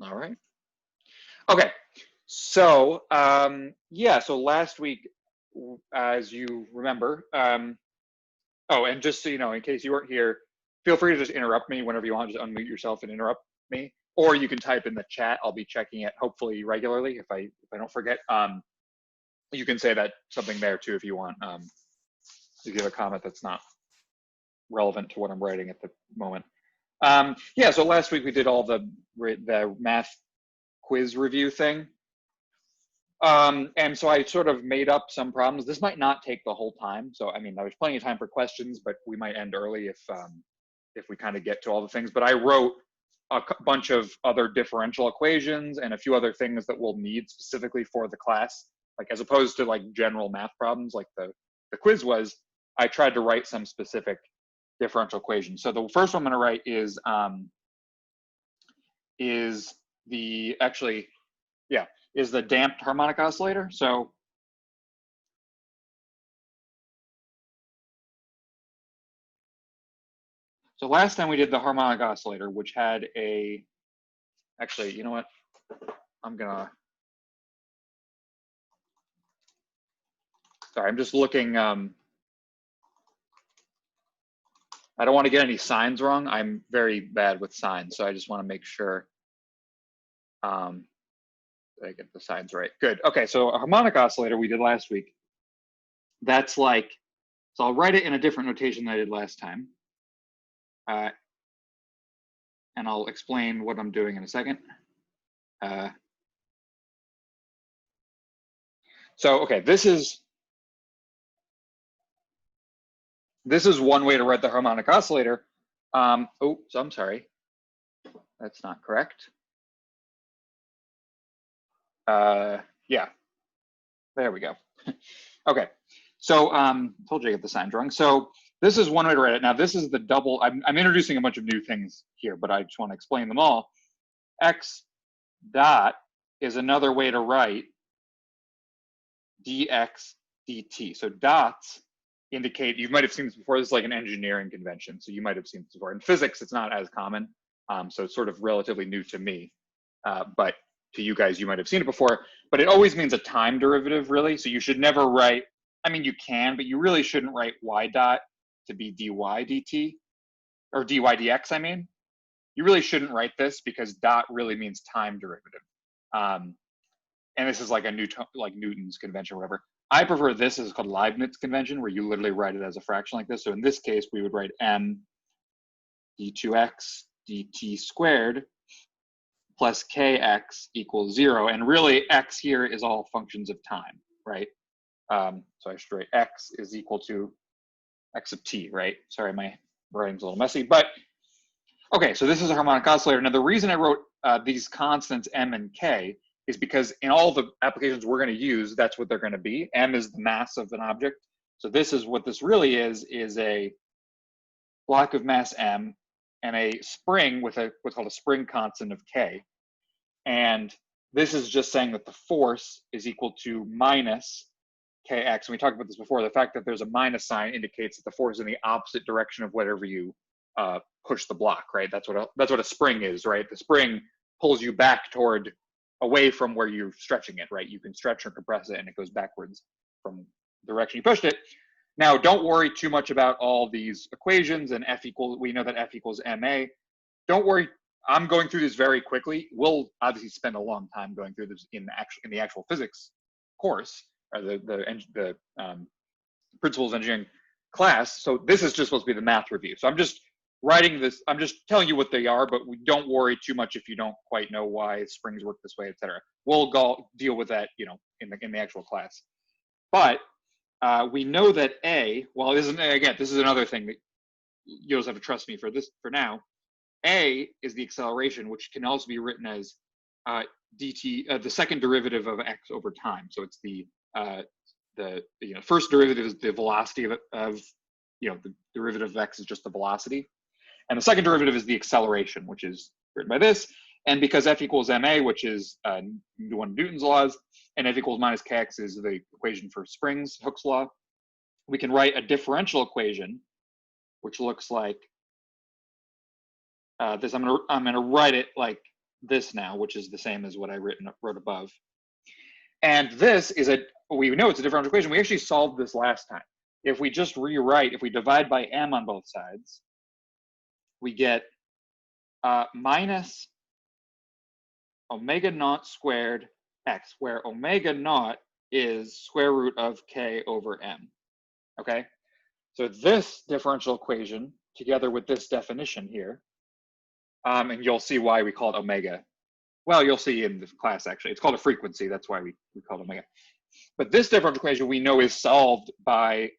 All right. Okay. So yeah. So last week, as you remember, oh, and just so you know, in case you weren't here, feel free to just interrupt me whenever you want. Just unmute yourself and interrupt me, or you can type in the chat. I'll be checking it hopefully regularly if I don't forget. You can say that something there too if you want. If you have a comment that's not relevant to what I'm writing at the moment. Yeah. So last week we did all the math quiz review thing. And so I sort of made up some problems. This might not take the whole time. So, I mean, there's plenty of time for questions, but we might end early if we kind of get to all the things. But I wrote a bunch of other differential equations and a few other things that we'll need specifically for the class, like as opposed to like general math problems like the quiz was. I tried to write some specific differential equations. So the first one I'm going to write is the actually, yeah, is the damped harmonic oscillator. So last time we did the harmonic oscillator, which had actually, you know what? Sorry, I'm just looking. I don't want to get any signs wrong. I'm very bad with signs, so I just want to make sure that I get the signs right. Good. Okay, so a harmonic oscillator we did last week. That's like, so I'll write it in a different notation than I did last time. And I'll explain what I'm doing in a second. So, okay, this is one way to write the harmonic oscillator. Oh, so I'm sorry. That's not correct. Yeah, there we go. Okay, so told you I get the signs wrong. So this is one way to write it. Now this is the double, I'm introducing a bunch of new things here, but I just want to explain them all. X dot is another way to write dx dt. So dots indicate, you might have seen this before, this is like an engineering convention, so you might have seen this before. In physics, it's not as common, so it's sort of relatively new to me, but to you guys, you might have seen it before, but it always means a time derivative, really. So you should never write, I mean, you can, but you really shouldn't write y dot to be dy dt, or dy dx, I mean. You really shouldn't write this because dot really means time derivative. And this is like like Newton's convention or whatever. I prefer this, is called Leibniz convention, where you literally write it as a fraction like this. So in this case, we would write m d2x dt squared plus kx equals 0. And really, x here is all functions of time, right? So I should write x is equal to x of t, right? Sorry, my writing's a little messy. But okay, so this is a harmonic oscillator. Now, the reason I wrote these constants m and k is because in all the applications we're going to use, that's what they're going to be. M is the mass of an object. So this is what this really is a block of mass m and a spring with what's called a spring constant of k. And this is just saying that the force is equal to minus kx. And we talked about this before. The fact that there's a minus sign indicates that the force is in the opposite direction of whatever you push the block, right? That's what a spring is, right? The spring pulls you back toward, away from where you're stretching it, right? You can stretch or compress it and it goes backwards from the direction you pushed it. Now, don't worry too much about all these equations and we know that F equals ma. Don't worry, I'm going through this very quickly. We'll obviously spend a long time going through this in the actual physics course, or the principles of engineering class. So this is just supposed to be the math review. So I'm just writing this, I'm just telling you what they are, but we don't worry too much if you don't quite know why springs work this way, etc. We'll deal with that, in the actual class. But we know that well, this is another thing that you'll just have to trust me for now. A is the acceleration, which can also be written as dt, the second derivative of x over time. So it's the first derivative is the velocity of the derivative of x is just the velocity. And the second derivative is the acceleration, which is written by this. And because F equals ma, which is one of Newton's laws, and F equals minus kx is the equation for springs, Hooke's law, we can write a differential equation, which looks like this. I'm gonna write it like this now, which is the same as what I wrote above. And this is we know it's a differential equation. We actually solved this last time. If we just rewrite, if we divide by m on both sides, we get minus omega naught squared x, where omega naught is square root of k over m. Okay, so this differential equation together with this definition here, and you'll see why we call it omega. Well, you'll see in the class, actually. It's called a frequency. That's why we call it omega. But this differential equation we know is solved by,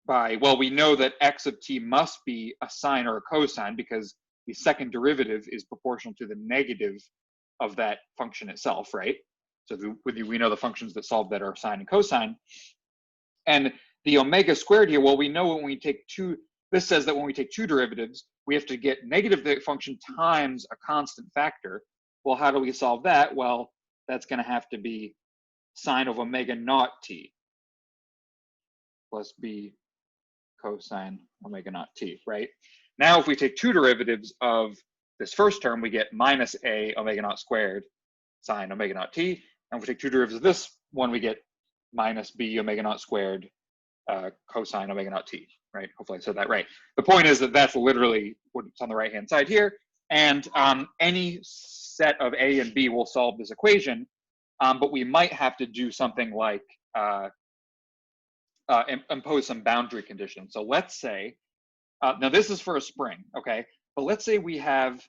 well, we know that x of t must be a sine or a cosine because the second derivative is proportional to the negative of that function itself, right? So we know the functions that solve that are sine and cosine. And the omega squared here, well, we know when we take this says that when we take two derivatives, we have to get negative the function times a constant factor. Well, how do we solve that? Well, that's going to have to be sine of omega naught t plus b cosine omega naught t, right? Now, if we take two derivatives of this first term, we get minus a omega naught squared sine omega naught t. And if we take two derivatives of this one, we get minus b omega naught squared cosine omega naught t, right? Hopefully I said that right. The point is that that's literally what's on the right-hand side here. And any set of a and b will solve this equation, but we might have to do something like impose some boundary conditions. So let's say, now this is for a spring, okay? But let's say we have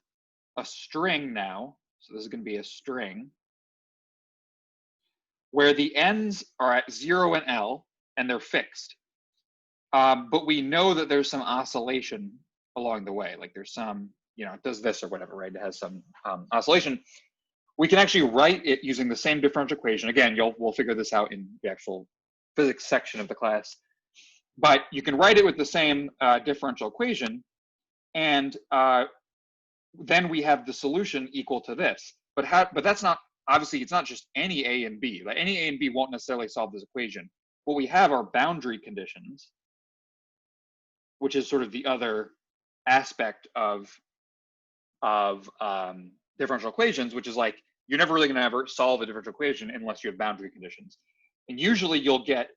a string now. So this is going to be a string where the ends are at 0 and L, and they're fixed. But we know that there's some oscillation along the way. Like there's some, it does this or whatever, right? It has some oscillation. We can actually write it using the same differential equation. Again, we'll figure this out in the actual physics section of the class. But you can write it with the same differential equation, and then we have the solution equal to this. But that's not, obviously, it's not just any a and b. Like any a and b won't necessarily solve this equation. What we have are boundary conditions, which is sort of the other aspect of differential equations, which is like you're never really going to ever solve a differential equation unless you have boundary conditions. And usually you'll get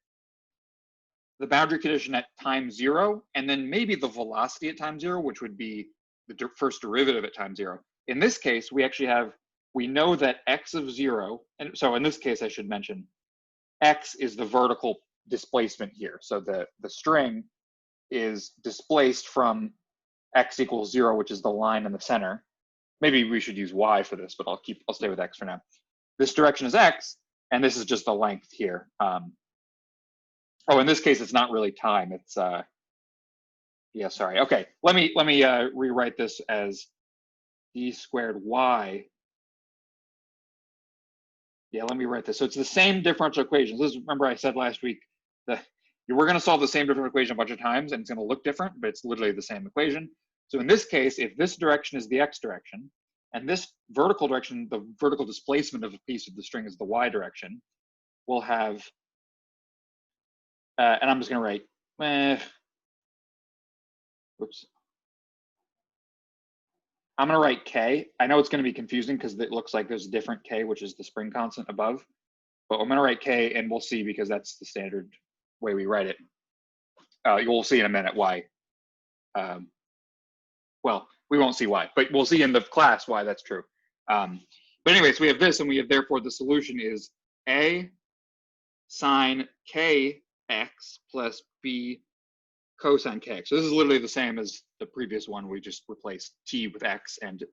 the boundary condition at time 0, and then maybe the velocity at time 0, which would be the first derivative at time 0. In this case, we know that x of 0, and so in this case I should mention, x is the vertical displacement here. So the string is displaced from x equals 0, which is the line in the center. Maybe we should use y for this, but I'll stay with x for now. This direction is x, and this is just the length here. Oh, in this case, it's not really time. It's yeah, sorry. Okay, let me rewrite this as d squared y. Yeah, let me write this. So it's the same differential equations. This is, remember I said last week that we're going to solve the same differential equation a bunch of times, and it's going to look different, but it's literally the same equation. So in this case, if this direction is the x direction, and this vertical direction, the vertical displacement of a piece of the string is the y direction, we'll have, and I'm just going to write, oops. I'm going to write k. I know it's going to be confusing because it looks like there's a different k, which is the spring constant above. But I'm going to write k, and we'll see because that's the standard way we write it. You'll see in a minute why. Well, we won't see why, but we'll see in the class why that's true. But anyways, we have this, and we have therefore the solution is a sine kx plus b cosine kx. So this is literally the same as the previous one. We just replaced t with x and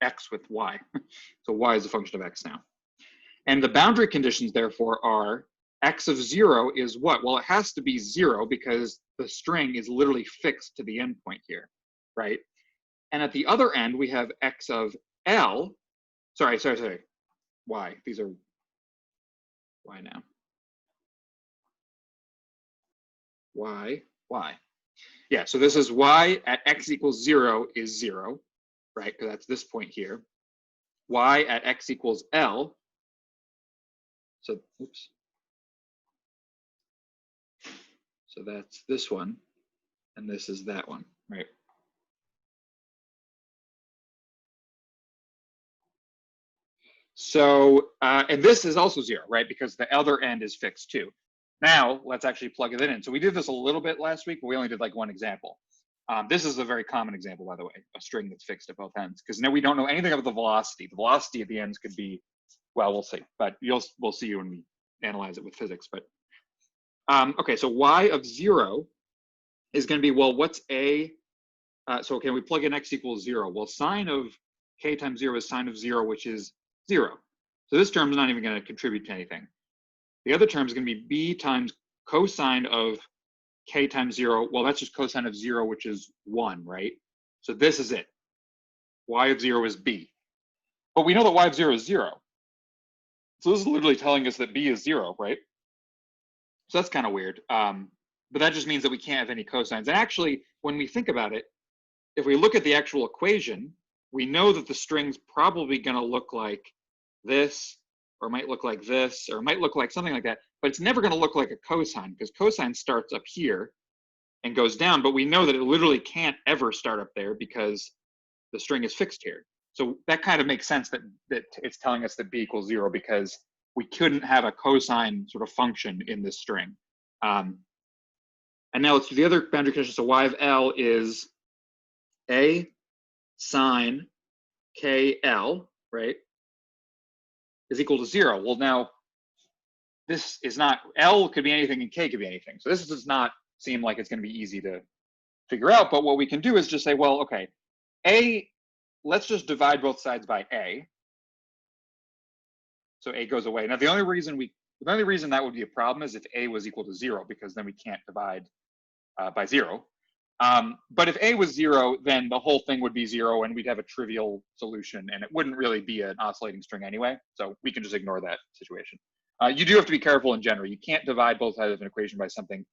x with y. So y is a function of x now. And the boundary conditions, therefore, are x of 0 is what? Well, it has to be 0 because the string is literally fixed to the endpoint here, right? And at the other end, we have x of L. Sorry. Y. These are Y now. Y. Yeah, so this is y at x equals 0 is 0, right? Because that's this point here. Y at x equals L. So, oops. So that's this one, and this is that one, right? So, and this is also 0, right? Because the other end is fixed too. Now, let's actually plug it in. So we did this a little bit last week, but we only did like one example. This is a very common example, by the way, a string that's fixed at both ends, because now we don't know anything about the velocity. The velocity at the ends could be, well, we'll see, but we'll see when we analyze it with physics. But okay, so y of 0 is going to be, well, what's a, so can we plug in x equals 0? Well, sine of k times 0 is sine of 0, which is 0. So this term is not even going to contribute to anything. The other term is going to be b times cosine of k times 0. Well, that's just cosine of 0, which is 1, right? So this is it. Y of 0 is b. But we know that y of 0 is 0. So this is literally telling us that b is 0, right? So that's kind of weird. But that just means that we can't have any cosines. And actually, when we think about it, if we look at the actual equation, we know that the string's probably going to look like this, or might look like this, or might look like something like that, but it's never going to look like a cosine, because cosine starts up here and goes down, but we know that it literally can't ever start up there because the string is fixed here. So that kind of makes sense that it's telling us that b equals 0, because we couldn't have a cosine sort of function in this string. And now let's do the other boundary condition. So y of L is a sine KL, right, is equal to 0. Well, now this is not, L could be anything and K could be anything. So this does not seem like it's going to be easy to figure out. But what we can do is just say, well, okay, A, let's just divide both sides by A. So A goes away. Now, the only reason that would be a problem is if A was equal to 0, because then we can't divide by 0. But if A was 0, then the whole thing would be 0, and we'd have a trivial solution, and it wouldn't really be an oscillating string anyway. So we can just ignore that situation. You do have to be careful in general. You can't divide both sides of an equation by something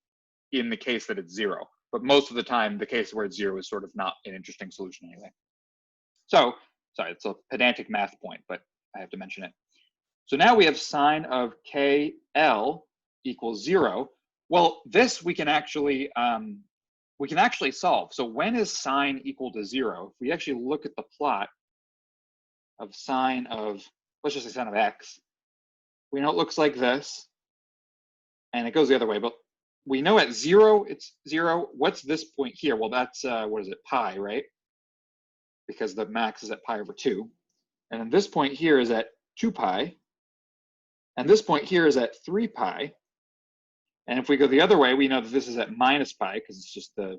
in the case that it's 0. But most of the time, the case where it's 0 is sort of not an interesting solution anyway. So, sorry, it's a pedantic math point, but I have to mention it. So now we have sine of KL equals 0. Well, this we can actually solve. So when is sine equal to 0? If we actually look at the plot of sine of, let's just say sine of x, we know it looks like this, and it goes the other way, but we know at 0, it's 0. What's this point here? Well, that's, what is it, pi, right? Because the max is at pi over 2. And then this point here is at 2 pi. And this point here is at 3 pi. And if we go the other way, we know that this is at minus pi, because it's just the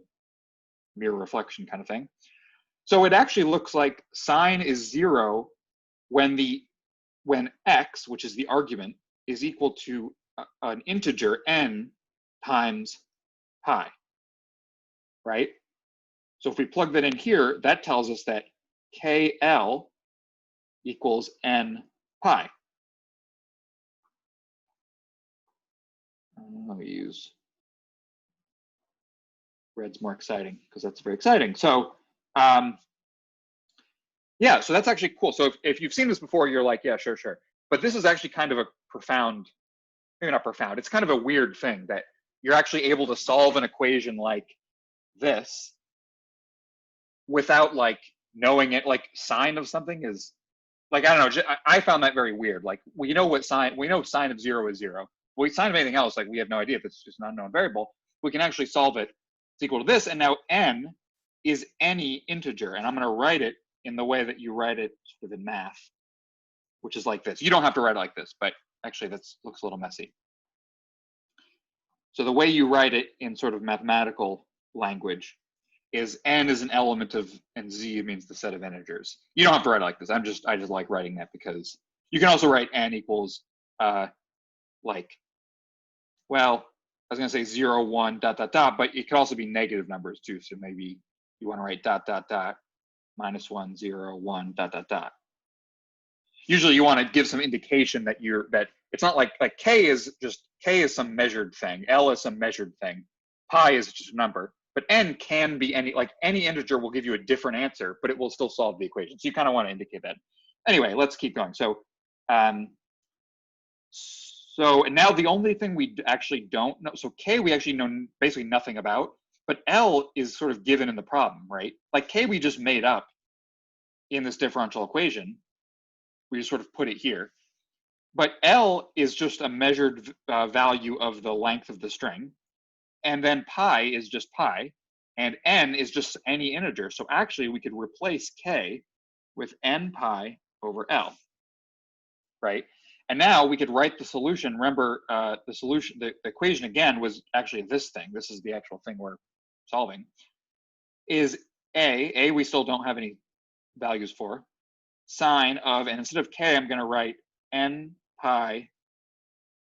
mirror reflection kind of thing. So it actually looks like sine is 0 when x, which is the argument, is equal to an integer n times pi, right? So if we plug that in here, that tells us that KL equals n pi. Let me use red's more exciting, because that's very exciting. So yeah, so that's actually cool. So if you've seen this before, you're like, yeah, sure. But this is actually kind of a profound, maybe not profound, it's kind of a weird thing that you're actually able to solve an equation like this without like knowing it. Like sine of something is, like, I don't know, I found that very weird. Like we know sine of 0 is 0. Well, sine of anything else, like we have no idea if it's just an unknown variable. We can actually solve it. It's equal to this, and now n is any integer, and I'm going to write it in the way that you write it sort of in math, which is like this. You don't have to write it like this, but actually that looks a little messy. So the way you write it in sort of mathematical language is n is an element of, and z means the set of integers. You don't have to write it like this. I just like writing that, because you can also write n equals like, well, I was going to say 0, 1, ... but it could also be negative numbers too. So maybe you want to write ... -1, 0, 1, ... Usually you want to give some indication that that it's not like k is some measured thing, L is some measured thing, pi is just a number, but n can be any integer will give you a different answer, but it will still solve the equation. So you kind of want to indicate that. Anyway, let's keep going. So and now the only thing we actually don't know, so k we actually know basically nothing about, but L is sort of given in the problem, right? Like k we just made up in this differential equation. we just sort of put it here. But L is just a measured value of the length of the string. And then pi is just pi. And n is just any integer. So actually, we could replace k with n pi over L, right? And now we could write the solution. Remember, the solution, the equation again was actually this thing. This is the actual thing we're solving. Is A we still don't have any values for, sine of, and instead of k, I'm going to write n pi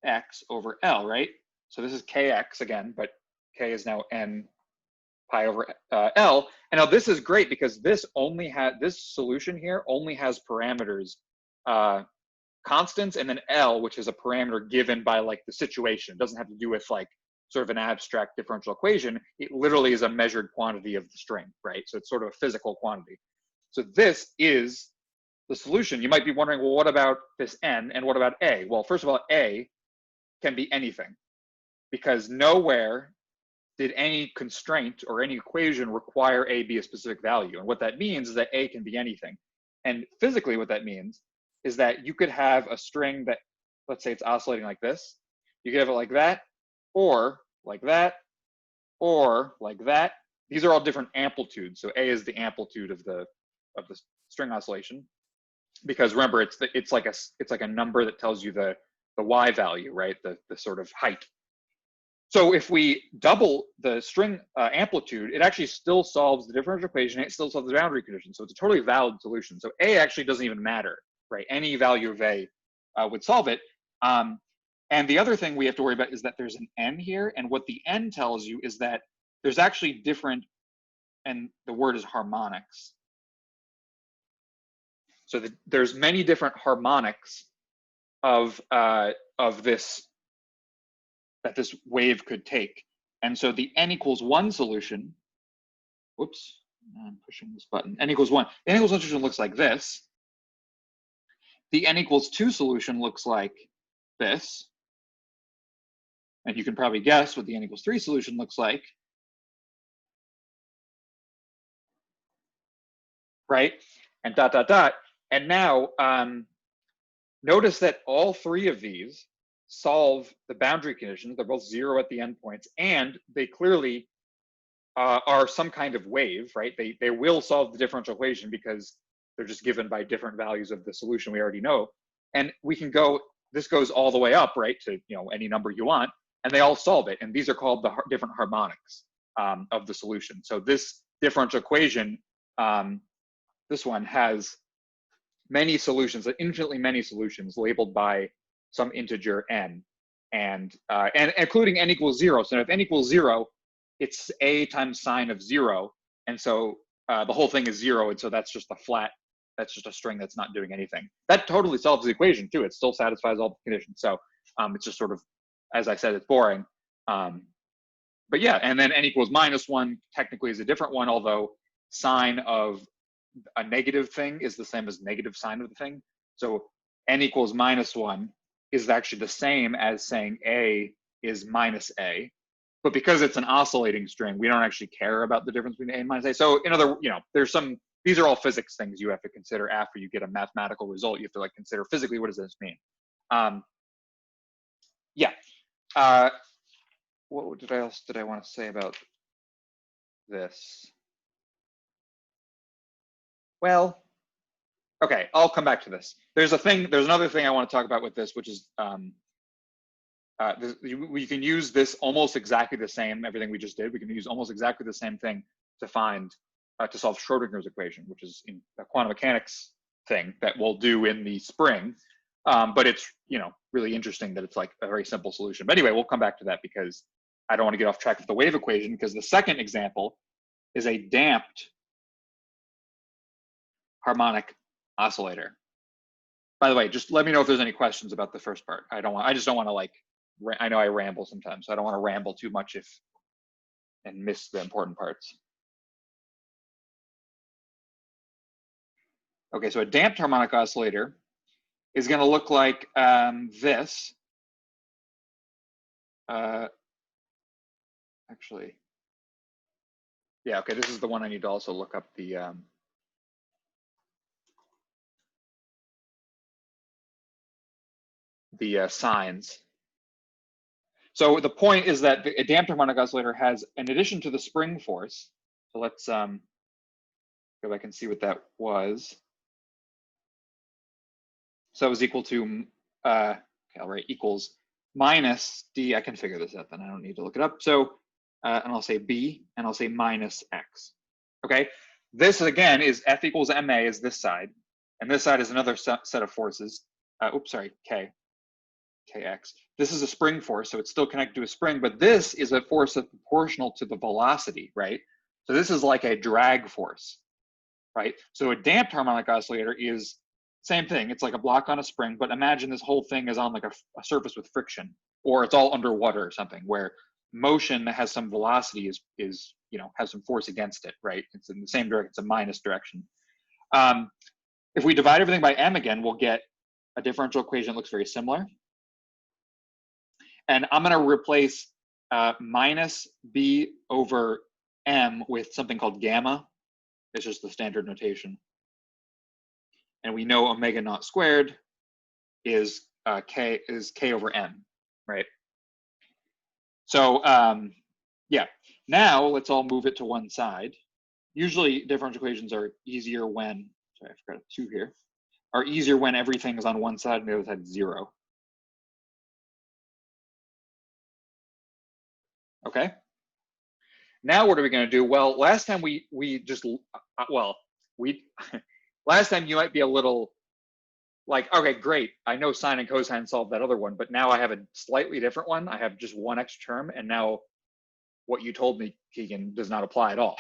x over L, right? So this is kx again, but k is now n pi over L. And now this is great because this only has, this solution here only has parameters, constants, and then L, which is a parameter given by like the situation. It doesn't have to do with like sort of an abstract differential equation. It literally is a measured quantity of the string, right? So it's sort of a physical quantity. So this is the solution. You might be wondering, well, what about this n and what about A? Well, first of all, A can be anything because nowhere did any constraint or any equation require A be a specific value. And what that means is that A can be anything. And physically what that means is that you could have a string that, let's say it's oscillating like this. You could have it like that, or like that, or like that. These are all different amplitudes. So A is the amplitude of the string oscillation. Because remember, it's like a number that tells you the y value, right? The sort of height. So if we double the string amplitude, it actually still solves the differential equation. It still solves the boundary condition. So it's a totally valid solution. So A actually doesn't even matter, right? Any value of A would solve it. And the other thing we have to worry about is that there's an n here. And what the n tells you is that there's actually different, and the word is harmonics. So there's many different harmonics of this, that this wave could take. And so the n equals 1 solution, whoops, I'm pushing this button, n equals 1. The n equals 1 solution looks like this. The n equals 2 solution looks like this. And you can probably guess what the n equals 3 solution looks like. Right? And dot, dot, dot. And now, notice that all three of these solve the boundary conditions. They're both 0 at the endpoints, and they clearly are some kind of wave, right? They will solve the differential equation because they're just given by different values of the solution we already know. And we can go, this goes all the way up, right, to any number you want, and they all solve it. And these are called the different harmonics of the solution. So this differential equation, this one has many solutions, infinitely many solutions labeled by some integer n, and including n equals 0. So if n equals 0, it's A times sine of 0, and so the whole thing is 0, and so that's just a flat, that's just a string that's not doing anything. That totally solves the equation too. It still satisfies all the conditions. So it's just sort of, as I said, it's boring. But yeah, and then n equals -1 technically is a different one, although sine of a negative thing is the same as negative sine of the thing. So n equals -1 is actually the same as saying A is minus A. But because it's an oscillating string, we don't actually care about the difference between A and minus A. So in other, there's some, these are all physics things you have to consider after you get a mathematical result. You have to like consider physically, what does this mean? Yeah. What else did I want to say about this? Well, okay, I'll come back to this. There's another thing I want to talk about with this, which is we can use this almost exactly the same, everything we just did, we can use almost exactly the same thing to find, to solve Schrodinger's equation, which is in a quantum mechanics thing that we'll do in the spring. But it's, really interesting that it's like a very simple solution. But anyway, we'll come back to that because I don't want to get off track of the wave equation, because the second example is a damped harmonic oscillator. By the way, just let me know if there's any questions about the first part. I just don't want to like, I know I ramble sometimes, so I don't want to ramble too much and miss the important parts. Okay, so a damped harmonic oscillator is going to look like this. Actually, yeah, okay, this is the one I need to also look up the the signs. So the point is that a damped harmonic oscillator has, in addition to the spring force, so let's go back and see what that was. So it was equal to, okay, I'll write equals minus D. I can figure this out then, I don't need to look it up. So, and I'll say B, and I'll say minus X. Okay, this again is F equals MA is this side, and this side is another set of forces. Oops, sorry, Kx. This is a spring force, so it's still connected to a spring, but this is a force that's proportional to the velocity, right? So this is like a drag force, right? So a damped harmonic oscillator is same thing. It's like a block on a spring, but imagine this whole thing is on like a surface with friction, or it's all underwater or something, where motion that has some velocity is has some force against it, right? It's in the same direction, it's a minus direction. If we divide everything by m again, we'll get a differential equation that looks very similar. And I'm going to replace minus b over m with something called gamma. It's just the standard notation. And we know omega naught squared is k over m, right? So yeah, now let's all move it to one side. Usually differential equations are easier when, sorry, I forgot a 2 here, are easier when everything is on one side and the other side is 0. Okay. Now what are we going to do? Well, last time we just last time you might be a little like, okay, great, I know sine and cosine solve that other one, but now I have a slightly different one. I have just one extra term, and now what you told me, Keegan, does not apply at all.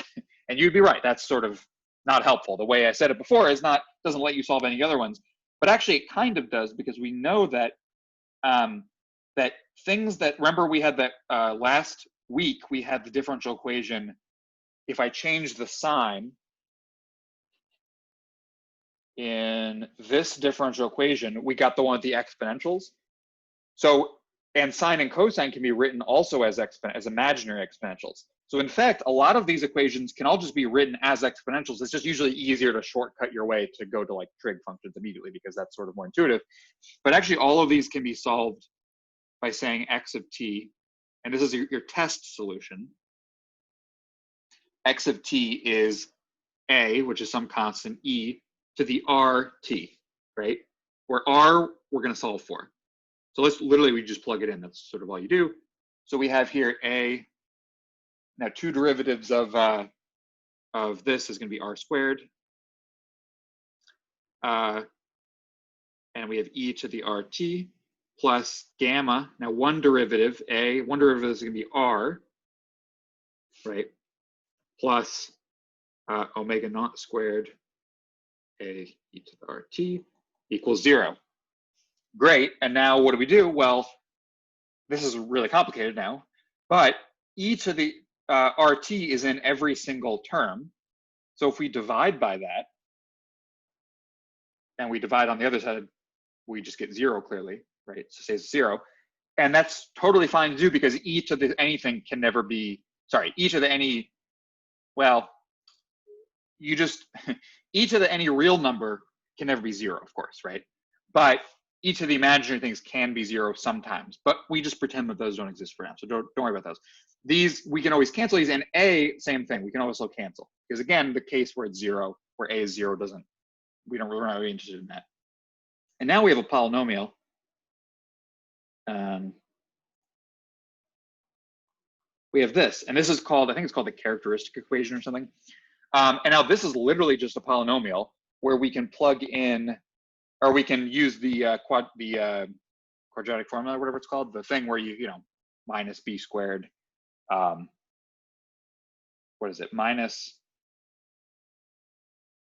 And you'd be right. That's sort of not helpful. The way I said it before is doesn't let you solve any other ones, but actually it kind of does, because we know that that things that, remember we had that last week, we had the differential equation. If I change the sign in this differential equation, we got the one with the exponentials. So, and sine and cosine can be written also as imaginary exponentials. So in fact, a lot of these equations can all just be written as exponentials. It's just usually easier to shortcut your way to go to like trig functions immediately, because that's sort of more intuitive. But actually all of these can be solved by saying x of t, and this is your test solution. X of t is a, which is some constant, e to the rt, right? Where r we're going to solve for. So we just plug it in. That's sort of all you do. So we have here a, now two derivatives of this is going to be r squared. And we have e to the rt plus gamma. Now one derivative is going to be r, right? Plus omega naught squared a e to the rt equals 0. Great, and now what do? Well, this is really complicated now, but e to the rt is in every single term. So if we divide by that, and we divide on the other side, we just get 0 clearly, right? So say it's 0. And that's totally fine to do, because e to the anything can never be, sorry, e to the any, well, you just, e to the any real number can never be 0, of course, right? But each of the imaginary things can be 0 sometimes, but we just pretend that those don't exist for now. So don't worry about those. These, we can always cancel these, and a, same thing, we can also cancel. Because again, the case where it's 0, where a is 0 we're not really interested in that. And now we have a polynomial. We have this, and this is called, I think it's called the characteristic equation or something. And now this is literally just a polynomial where we can plug in, or we can use the quadratic formula, or whatever it's called, the thing where you minus b squared, what is it, minus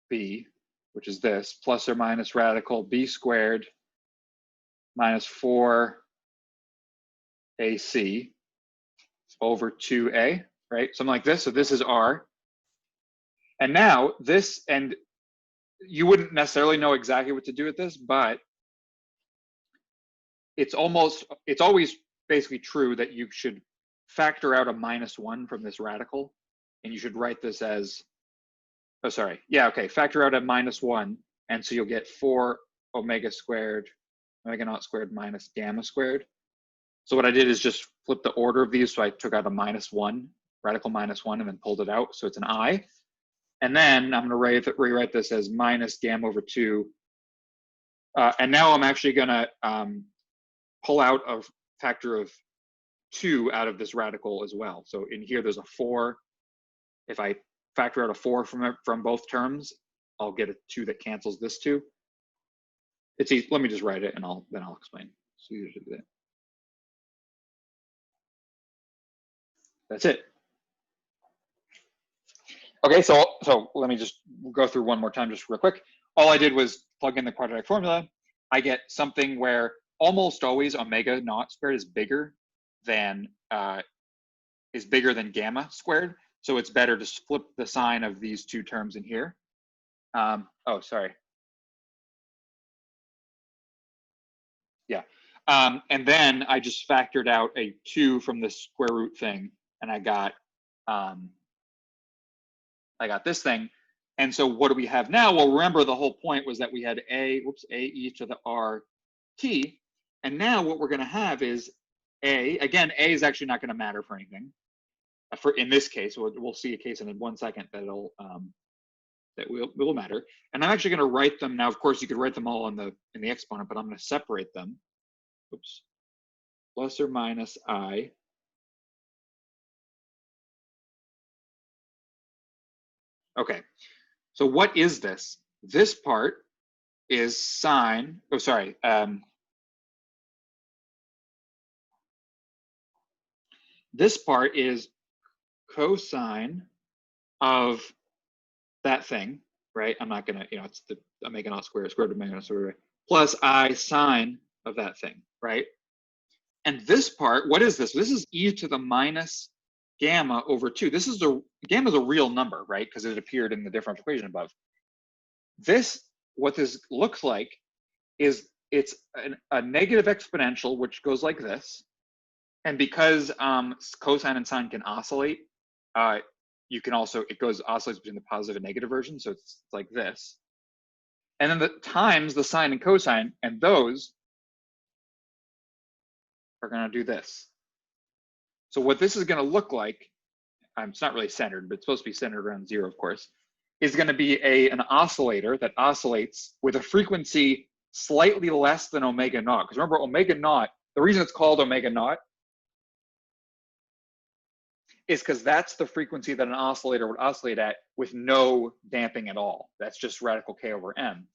b, which is this, plus or minus radical b squared minus 4ac over 2a, right? Something like this. So this is r. And now this, and you wouldn't necessarily know exactly what to do with this, but it's always basically true that you should factor out a -1 from this radical, and you should write this as, oh, sorry. Yeah, okay, factor out a -1, and so you'll get 4 omega squared omega naught squared minus gamma squared. So what I did is just flip the order of these. So I took out a -1, radical -1, and then pulled it out. So it's an I. And then I'm going to rewrite this as minus gamma over 2. And now I'm actually going to pull out a factor of 2 out of this radical as well. So in here, there's a 4. If I factor out a 4 from both terms, I'll get a 2 that cancels this 2. It's easy. Let me just write it, and then I'll explain. So you should do that. That's it. Okay, so let me just go through one more time just real quick. All I did was plug in the quadratic formula. I get something where almost always omega naught squared is bigger than gamma squared. So it's better to flip the sign of these two terms in here. Oh, sorry. Yeah. And then I just factored out a 2 from the square root thing, and I got this thing. And so what do we have now? Well, remember the whole point was that we had a e to the r t. And now what we're going to have is a is actually not going to matter for anything. In this case, we'll see a case in 1 second that will matter. And I'm actually going to write them now. Of course, you could write them all in the exponent, but I'm going to separate them. Oops. Plus or minus I. Okay. So what is this? This part is sine. Oh, sorry. This part is cosine of that thing, right? I'm not gonna, it's the omega naught squared, square root of omega naught squared, plus I sine of that thing, right? And this part, what is this? This is e to the minus gamma over 2. This is gamma is a real number, right? Because it appeared in the differential equation above. What this looks like is it's a negative exponential, which goes like this. And because cosine and sine can oscillate, you can also, oscillates between the positive and negative version. So it's like this. And then the times the sine and cosine, and those are going to do this. So what this is going to look like, it's not really centered, but it's supposed to be centered around 0, of course, is going to be an oscillator that oscillates with a frequency slightly less than omega naught. Because remember, omega naught, the reason it's called omega naught is because that's the frequency that an oscillator would oscillate at with no damping at all. That's just radical k over m.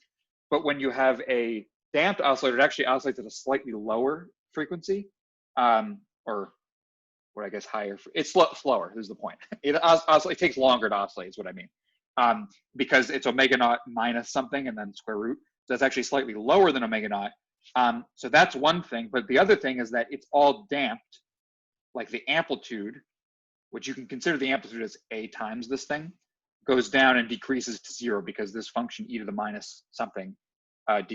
But when you have a damped oscillator, it actually oscillates at a slightly lower frequency, or what I guess higher. It's slower, is the point. It takes longer to oscillate, is what I mean. Because it's omega naught minus something and then square root. So that's actually slightly lower than omega naught. So that's one thing. But the other thing is that it's all damped, like the amplitude, which you can consider the amplitude as a times this thing, goes down and decreases to 0 because this function e to the minus something.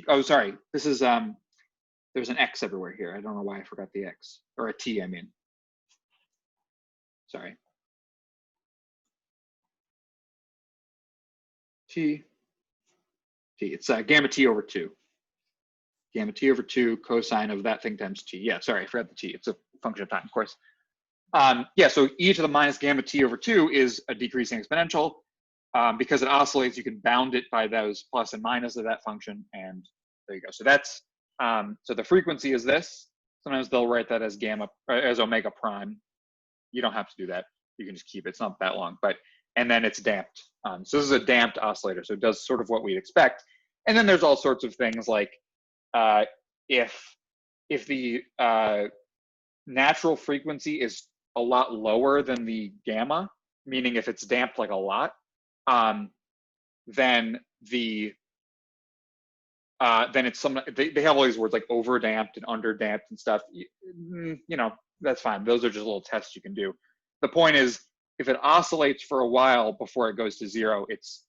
Oh, sorry. This is, there's an x everywhere here. I don't know why I forgot the x, or a t, I mean. Sorry. T. It's gamma t over 2. Gamma t over 2 cosine of that thing times t. Yeah, sorry, I forgot the t. It's a function of time, of course. Yeah, so e to the minus gamma t over 2 is a decreasing exponential. Because it oscillates, you can bound it by those plus and minus of that function, and there you go. So that's, so the frequency is this. Sometimes they'll write that as as omega prime. You don't have to do that. You can just keep it. It's not that long, and then it's damped. So this is a damped oscillator, so it does sort of what we'd expect. And then there's all sorts of things like if the natural frequency is a lot lower than the gamma, meaning if it's damped like a lot, then it's some, they have all these words like over damped and under damped and stuff. That's fine. Those are just little tests you can do. The point is, if it oscillates for a while before it goes to 0, it's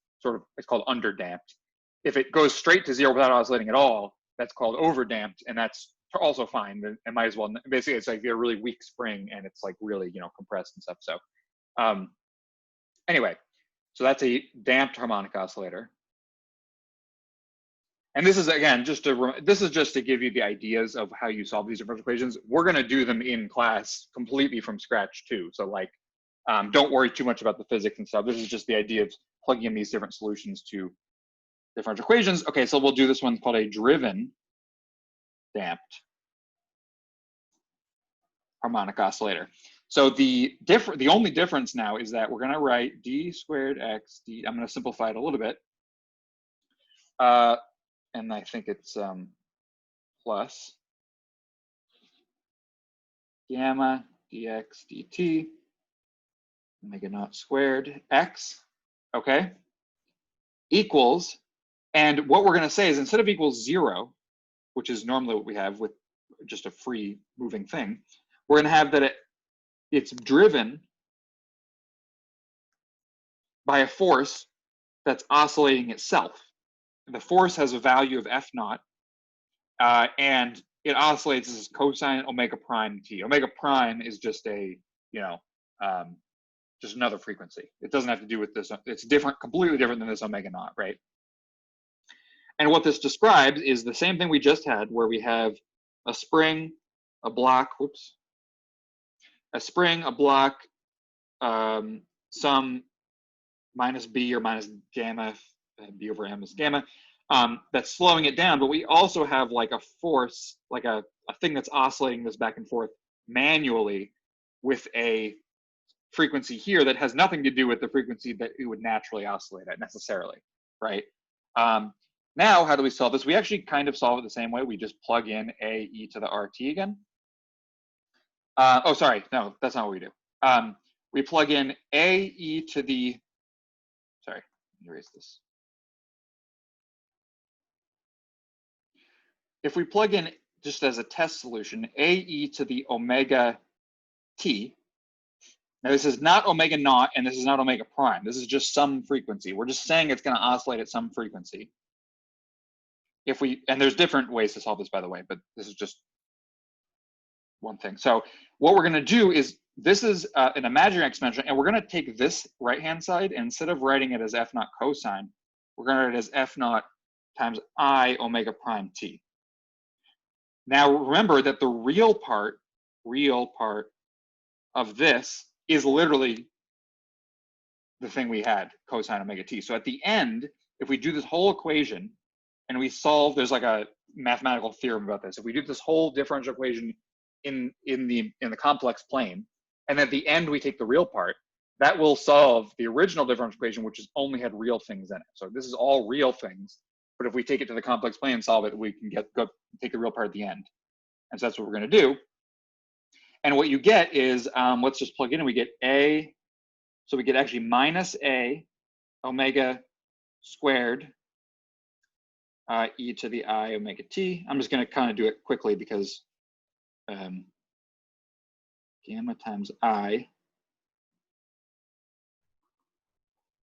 called under damped. If it goes straight to 0 without oscillating at all, that's called over damped, and that's also fine. It might as well, basically it's like a really weak spring and it's like really, compressed and stuff. So anyway, so that's a damped harmonic oscillator. And this is, again, this is just to give you the ideas of how you solve these differential equations. We're going to do them in class completely from scratch too. So like, don't worry too much about the physics and stuff. This is just the idea of plugging in these different solutions to differential equations. Okay, so we'll do this one called a driven damped harmonic oscillator. So the only difference now is that we're going to write d squared x d. I'm going to simplify it a little bit. And I think it's plus gamma dx dt omega naught squared x, okay, equals, and what we're going to say is instead of equals 0, which is normally what we have with just a free moving thing, we're going to have that it's driven by a force that's oscillating itself. The force has a value of F naught, and it oscillates as cosine omega prime t. Omega prime is just a, just another frequency. It doesn't have to do with this. It's different, completely different than this omega naught, right? And what this describes is the same thing we just had, where we have a spring, a block, a spring, a block, some minus b or minus gamma, b over m is gamma, that's slowing it down. But we also have like a force, like a thing that's oscillating this back and forth manually with a frequency here that has nothing to do with the frequency that it would naturally oscillate at necessarily, right? Now, how do we solve this? We actually kind of solve it the same way. We just plug in a e to the RT again. Oh, sorry, no, that's not what we do. We plug in a e to the, sorry, let me erase this. If we plug in, just as a test solution, a e to the omega t, now this is not omega naught and this is not omega prime. This is just some frequency. We're just saying it's going to oscillate at some frequency. If we, and there's different ways to solve this, by the way, but this is just one thing. So what we're going to do is, this is an imaginary exponential, and we're going to take this right-hand side, and instead of writing it as f naught cosine, we're going to write it as f naught times I omega prime t. Now remember that the real part of this is literally the thing we had, cosine omega t. So at the end, if we do this whole equation and we solve, there's like a mathematical theorem about this. If we do this whole differential equation in the complex plane, and at the end we take the real part, that will solve the original differential equation, which has only had real things in it. So this is all real things, but if we take it to the complex plane and solve it, we can take the real part at the end. And so that's what we're going to do. And what you get is, let's just plug in and we get a, so we get actually minus a omega squared e to the I omega t. I'm just going to kind of do it quickly because gamma times I,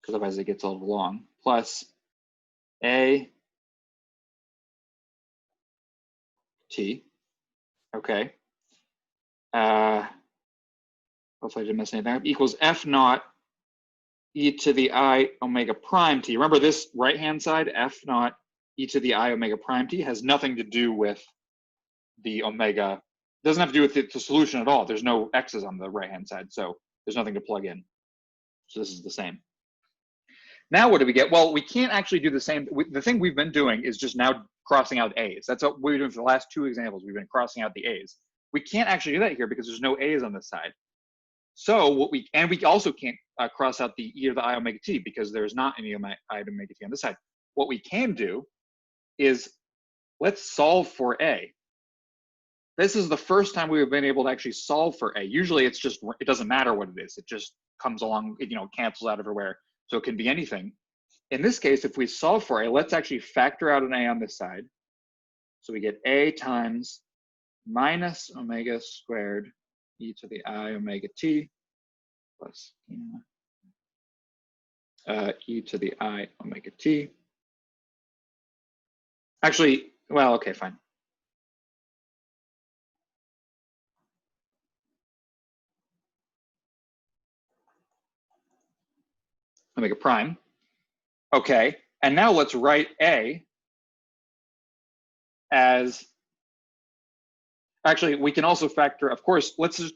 because otherwise it gets all long, plus a t, okay. Hopefully I didn't miss anything, equals f naught e to the I omega prime t. Remember this right-hand side, f naught e to the I omega prime t, has nothing to do with the omega, doesn't have to do with the solution at all. There's no x's on the right-hand side, so there's nothing to plug in. So this is the same. Now what do we get? Well, we can't actually do the same. The thing we've been doing is just now crossing out a's. That's what we've been doing for the last two examples. We've been crossing out the a's. We can't actually do that here because there's no a's on this side. So what we also can't cross out the e to the I omega t because there's not any I omega t on this side. What we can do is let's solve for a. This is the first time we've been able to actually solve for a. Usually it's just, it doesn't matter what it is. It just comes along, it, cancels out everywhere. So it can be anything. In this case, if we solve for a, let's actually factor out an a on this side. So we get a times minus omega squared e to the I omega t plus e to the I omega t. Actually, well, okay, fine. Omega prime. Okay, and now let's write a as, actually, we can also factor, of course, let's do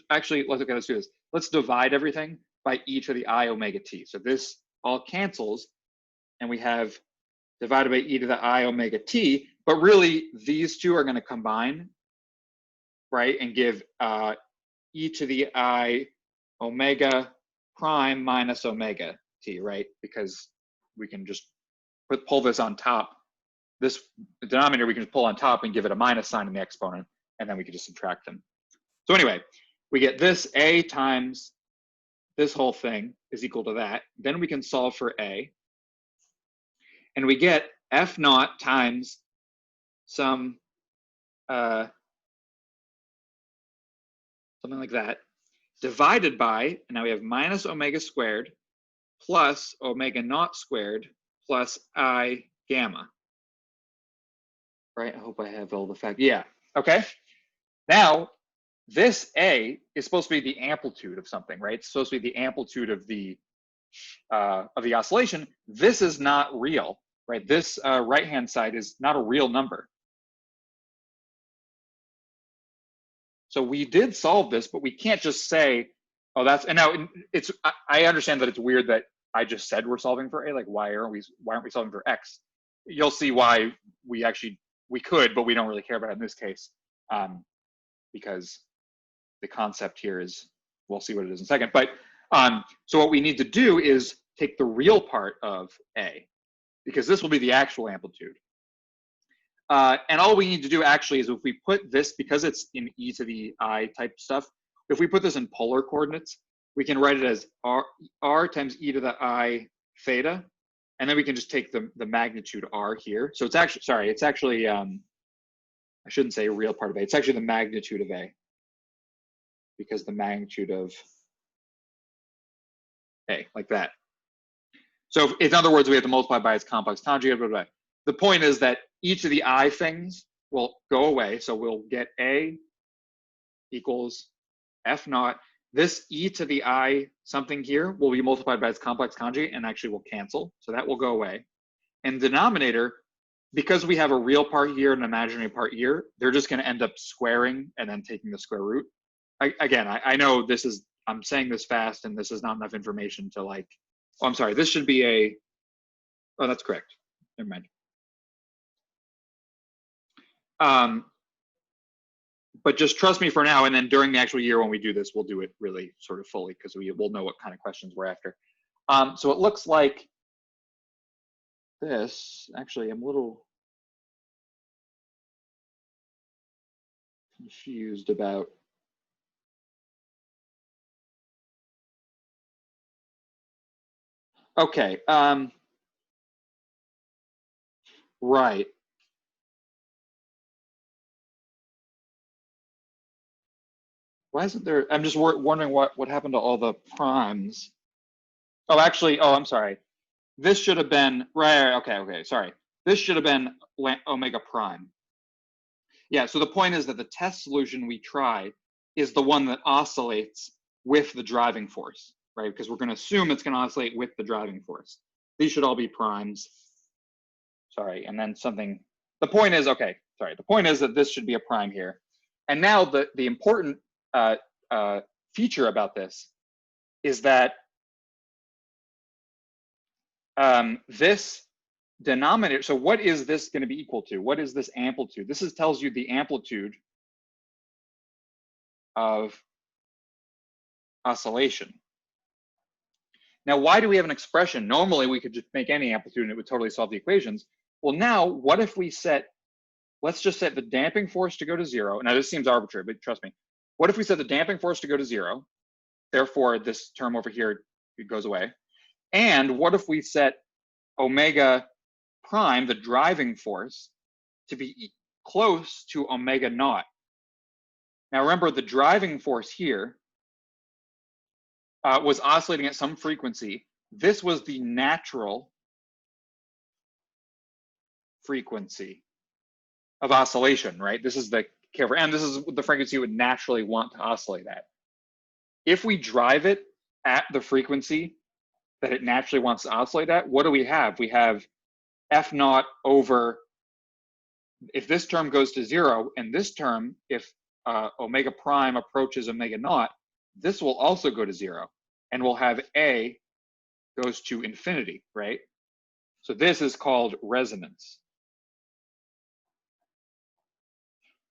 this. Let's divide everything by e to the I omega t. So this all cancels, and we have divided by e to the I omega t, but really these two are going to combine, right, and give e to the I omega prime minus omega t, right? Because we can just pull this on top. This denominator we can just pull on top and give it a minus sign in the exponent, and then we can just subtract them. So anyway, we get this a times this whole thing is equal to that. Then we can solve for a, and we get f naught times some something like that, divided by, and now we have minus omega squared plus omega naught squared plus I gamma. Right, I hope I have all the facts. Yeah, okay. Now, this A is supposed to be the amplitude of something, right? It's supposed to be the amplitude of the oscillation. This is not real, right? This right-hand side is not a real number. So we did solve this, but we can't just say, oh, that's, and now it's, I understand that it's weird that I just said we're solving for A, like why aren't we solving for X? You'll see why we could, but we don't really care about it in this case, because the concept here is, we'll see what it is in a second. But so what we need to do is take the real part of A, because this will be the actual amplitude. And all we need to do actually is if we put this, because it's in e to the I type stuff, if we put this in polar coordinates, we can write it as r times e to the I theta, and then we can just take the magnitude r here. So it's actually, sorry, it's actually, I shouldn't say a real part of A, it's actually the magnitude of A, because the magnitude of A, like that. So in other words, we have to multiply by its complex conjugate, blah, blah, blah. The point is that each of the I things will go away. So we'll get A equals F naught. This e to the I something here will be multiplied by its complex conjugate and actually will cancel. So that will go away. And denominator, because we have a real part here and an imaginary part here, they're just going to end up squaring and then taking the square root. I know this is, I'm saying this fast and this is not enough information to like, oh, I'm sorry, this should be a, oh, that's correct. Never mind. But just trust me for now, and then during the actual year when we do this, we'll do it really sort of fully because we'll know what kind of questions we're after. So it looks like this. Actually, I'm a little confused about. Okay. Right. Why isn't there? I'm just wondering what happened to all the primes. Oh, actually, oh, I'm sorry. This should have been, right, okay, sorry. This should have been omega prime. Yeah, so the point is that the test solution we try is the one that oscillates with the driving force, right? Because we're going to assume it's going to oscillate with the driving force. These should all be primes. Sorry, and then something, the point is, okay, sorry. The point is that this should be a prime here. And now the important feature about this is that this denominator, so what is this going to be equal to? What is this amplitude? This tells you the amplitude of oscillation. Now, why do we have an expression? Normally, we could just make any amplitude and it would totally solve the equations. Well, now, what if we let's just set the damping force to go to 0. Now, this seems arbitrary, but trust me. What if we set the damping force to go to 0? Therefore, this term over here, it goes away. And what if we set omega prime, the driving force, to be close to omega naught? Now, remember, the driving force here was oscillating at some frequency. This was the natural frequency of oscillation, right? This is the careful, and this is the frequency you would naturally want to oscillate at. If we drive it at the frequency that it naturally wants to oscillate at, what do we have? We have F naught over if this term goes to 0, and this term, if omega prime approaches omega naught, this will also go to 0, and we'll have A goes to infinity, right? So this is called resonance,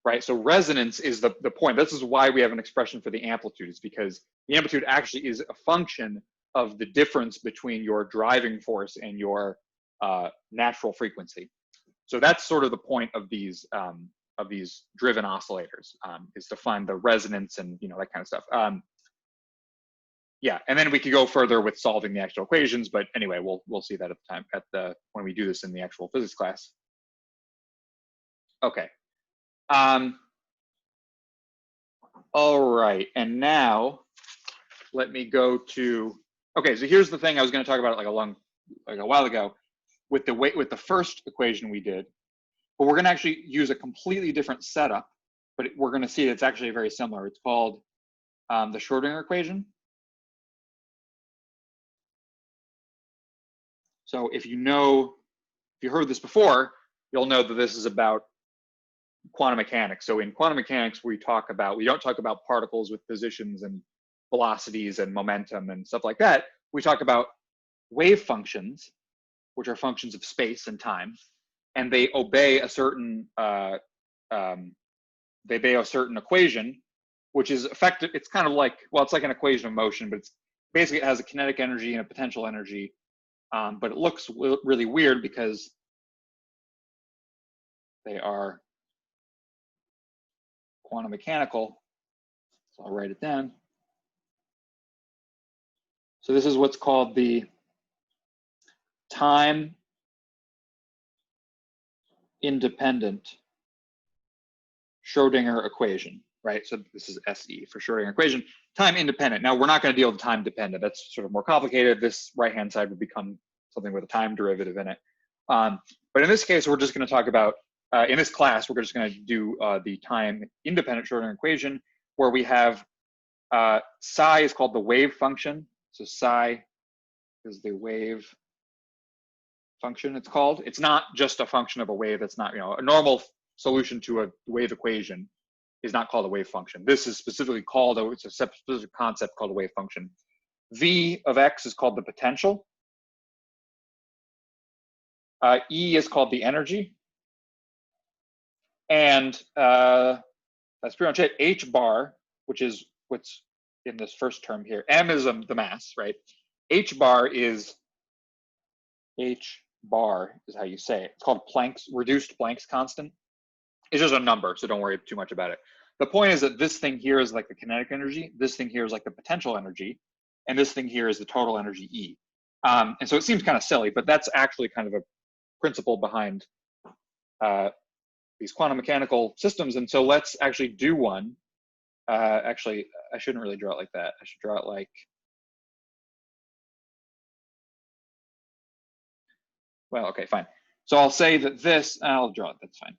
right? So resonance is the point. This is why we have an expression for the amplitude, is because the amplitude actually is a function of the difference between your driving force and your natural frequency. So that's sort of the point of these driven oscillators, is to find the resonance and that kind of stuff. Yeah, and then we could go further with solving the actual equations, but anyway, we'll see that at the time when we do this in the actual physics class. Okay. All right, and now let me go to. Okay, so here's the thing I was going to talk about like a while ago with the first equation we did, but we're going to actually use a completely different setup, but we're going to see it's actually very similar. It's called the Schrodinger equation. So if you heard this before, you'll know that this is about quantum mechanics. So in quantum mechanics, we don't talk about particles with positions and velocities and momentum and stuff like that. We talk about wave functions, which are functions of space and time, and they obey a certain equation, which is effective. It's kind of like, well, it's like an equation of motion, but it's basically, it has a kinetic energy and a potential energy. But it looks really weird because they are quantum mechanical. So I'll write it down. So this is what's called the time independent Schrodinger equation, right? So this is SE for Schrodinger equation, time independent. Now we're not going to deal with time dependent. That's sort of more complicated. This right-hand side would become something with a time derivative in it. But in this case, we're just going to talk about, in this class, we're just going to do the time independent Schrodinger equation, where we have psi is called the wave function. So psi is the wave function, it's called. It's not just a function of a wave. It's not, a normal solution to a wave equation is not called a wave function. This is specifically called, it's a specific concept called a wave function. V of x is called the potential. E is called the energy. And that's pretty much it. H bar, which is what's in this first term here. M is the mass, right? H bar is how you say it. It's called Planck's, reduced Planck's constant. It's just a number, so don't worry too much about it. The point is that this thing here is like the kinetic energy, this thing here is like the potential energy, and this thing here is the total energy E. And so it seems kind of silly, but that's actually kind of a principle behind these quantum mechanical systems. And so let's actually do one. Actually, I shouldn't really draw it like that. I should draw it like, well, okay, fine. So I'll say that this, I'll draw it, that's fine.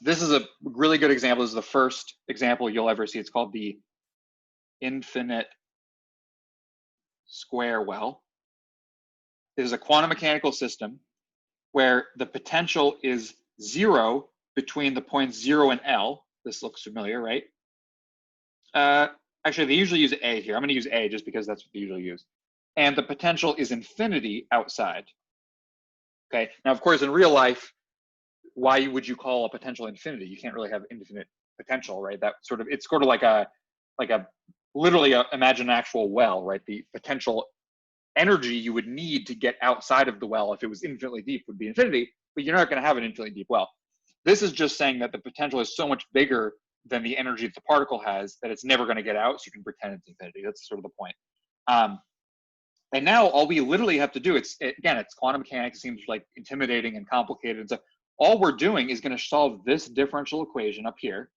This is a really good example. This is the first example you'll ever see. It's called the infinite square well. It is a quantum mechanical system where the potential is 0 between the points 0 and L. This looks familiar, right? Actually, they usually use A here. I'm going to use A just because that's what they usually use. And the potential is infinity outside. Okay. Now, of course, in real life, why would you call a potential infinity? You can't really have infinite potential, right? That sort of, it's sort of like a literally imagine an actual well, right? The potential energy you would need to get outside of the well if it was infinitely deep would be infinity, but you're not going to have an infinitely deep well. This is just saying that the potential is so much bigger than the energy that the particle has that it's never going to get out, so you can pretend it's infinity. That's sort of the point. And now all we literally have to do, again, it's quantum mechanics. It seems like intimidating and complicated. And so all we're doing is going to solve this differential equation up here,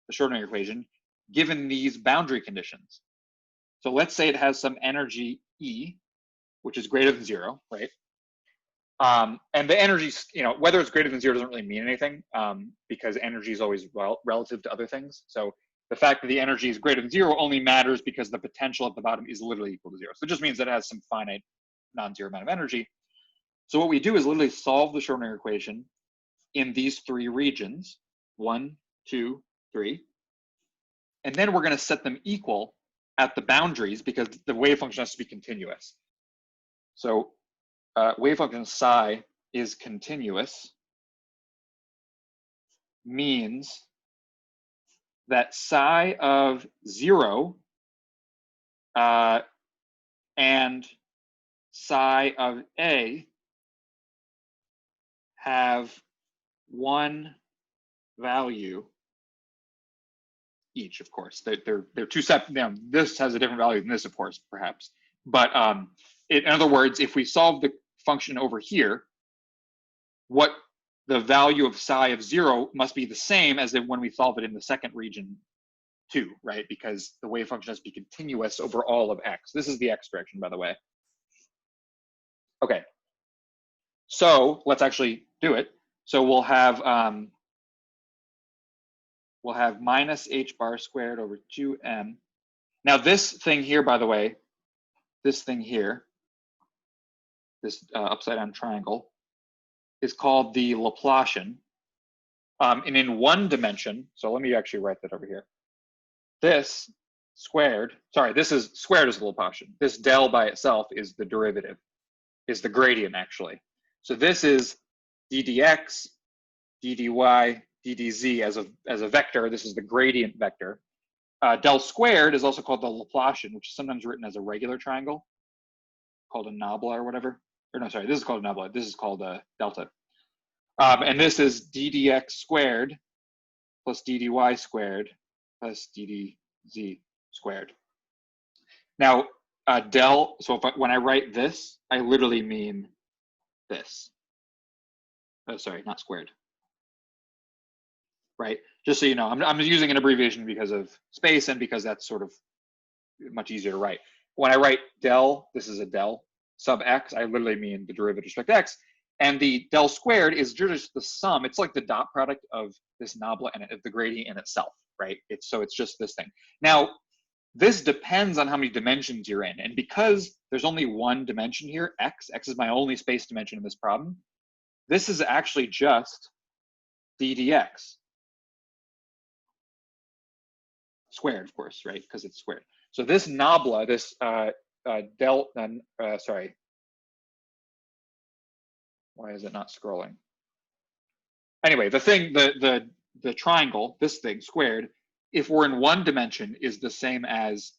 the Schrodinger equation, given these boundary conditions. So let's say it has some energy E, which is greater than 0, right? And the energy, whether it's greater than 0 doesn't really mean anything, because energy is always relative to other things. So the fact that the energy is greater than 0 only matters because the potential at the bottom is literally equal to 0. So it just means that it has some finite non-zero amount of energy. So what we do is literally solve the Schrodinger equation in these three regions, 1, 2, 3. And then we're going to set them equal at the boundaries because the wave function has to be continuous. So wave function psi is continuous means that psi of 0 and psi of a have one value each, of course. They're two separate. Now, this has a different value than this, of course, perhaps. But in other words, if we solve the function over here, what the value of psi of 0 must be the same as when we solve it in the second region too, right? Because the wave function has to be continuous over all of x. This is the x direction, by the way. Okay, so let's actually do it. So we'll have minus h bar squared over 2m. Now this thing here, by the way, this thing here, this upside down triangle, is called the Laplacian. And in one dimension, so let me actually write that over here. This squared, sorry, this is squared is the Laplacian. This del by itself is the derivative, is the gradient actually. So this is ddx, ddy, ddz as a vector. This is the gradient vector. Del squared is also called the Laplacian, which is sometimes written as a regular triangle, called a nabla or whatever. Or no, sorry, this is called a nabla. This is called a delta. And this is ddx squared plus ddy squared plus ddz squared. Now, del, so when I write this, I literally mean this. Oh, sorry, not squared. Right? Just so you know, I'm using an abbreviation because of space and because that's sort of much easier to write. When I write del, this is a del sub x, I literally mean the derivative with respect to x. And the del squared is just the sum. It's like the dot product of this nabla and the gradient in itself, right? So it's just this thing. Now, this depends on how many dimensions you're in. And because there's only one dimension here, x is my only space dimension in this problem, this is actually just ddx squared, of course, right? Because it's squared. So this nabla, this sorry, why is it not scrolling? Anyway, the thing, the triangle, this thing squared, if we're in one dimension, is the same as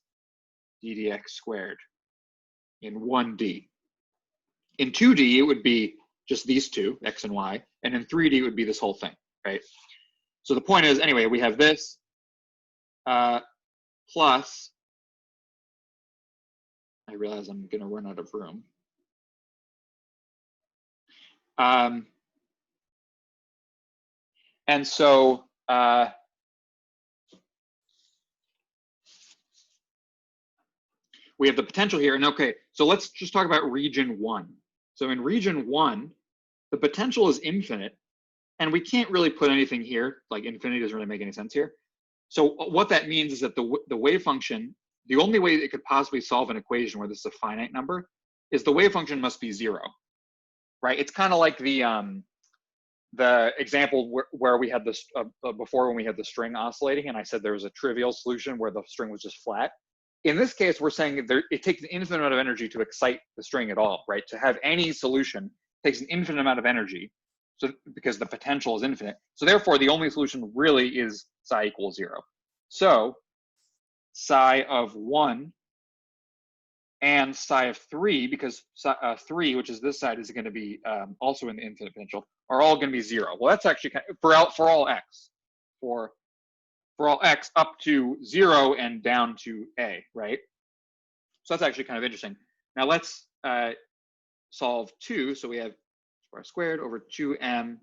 ddx squared in 1D. In 2D, it would be just these two, x and y, and in 3D, it would be this whole thing, right? So the point is, anyway, we have this plus, I realize I'm gonna run out of room. And so we have the potential here. And okay, so let's just talk about region 1. So in region 1, the potential is infinite, and we can't really put anything here, like infinity doesn't really make any sense here. So what that means is that the wave function, the only way it could possibly solve an equation where this is a finite number is the wave function must be 0, right? It's kind of like the example where we had this before when we had the string oscillating, and I said there was a trivial solution where the string was just flat. In this case, we're saying it takes an infinite amount of energy to excite the string at all, right? To have any solution takes an infinite amount of energy, so because the potential is infinite. So therefore, the only solution really is psi equals 0. So psi of 1 and psi of 3, because 3, which is this side, is going to be also in the infinite potential, are all going to be 0. Well, that's actually kind of, for all x, for all x up to 0 and down to a, right? So that's actually kind of interesting. Now let's solve 2. So we have square squared over 2m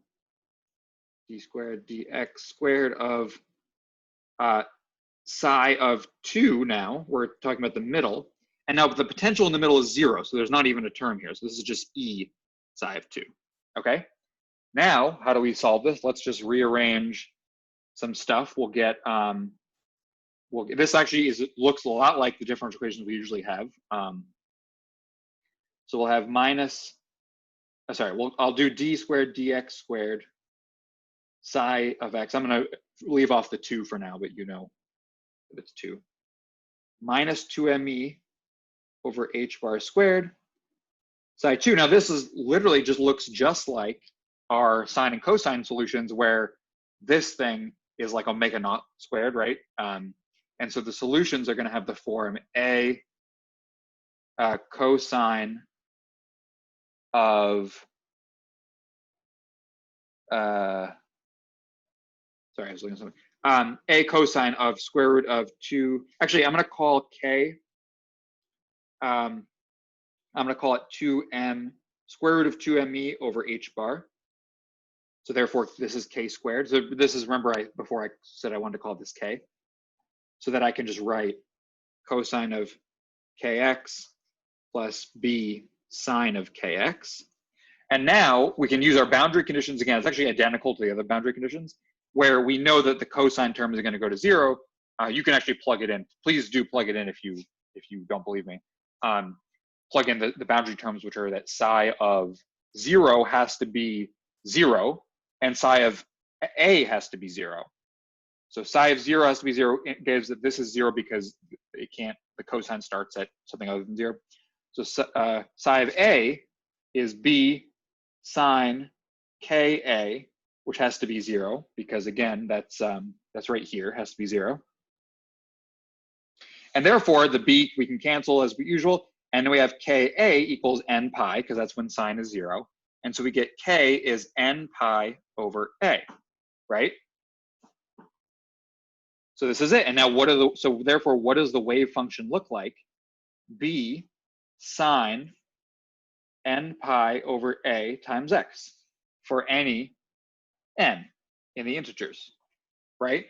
d squared dx squared of psi of 2 now. We're talking about the middle. And now the potential in the middle is 0, so there's not even a term here. So this is just e psi of 2, okay? Now, how do we solve this? Let's just rearrange some stuff. We'll get, this actually looks a lot like the differential equations we usually have. So we'll have minus, I'll do d squared dx squared psi of x, I'm going to leave off the 2 for now, but you know it's 2, minus 2me over h bar squared, psi 2. Now this is literally just looks just like our sine and cosine solutions, where this thing is like omega naught squared, right? And so the solutions are going to have the form a cosine of sorry, I was looking at something. A cosine of square root of 2. Actually, I'm going to call k. I'm going to call it 2m square root of 2me over h bar. So therefore, this is k squared. So this is, remember, before I said I wanted to call this k, so that I can just write cosine of kx plus b sine of kx. And now we can use our boundary conditions again. It's actually identical to the other boundary conditions, where we know that the cosine term is going to go to 0. You can actually plug it in. Please do plug it in if you don't believe me. Plug in the boundary terms, which are that psi of 0 has to be 0, and psi of a has to be 0. So psi of 0 has to be 0. It gives that this is 0 because it can't. The cosine starts at something other than 0. So psi of a is b sine ka, which has to be 0 because again that's right here, has to be 0. And therefore the b we can cancel as usual, and then we have ka equals n pi because that's when sine is 0, and so we get k is n pi over a, right? So this is it. And now therefore what does the wave function look like? B sine n pi over a times x for any n in the integers, right?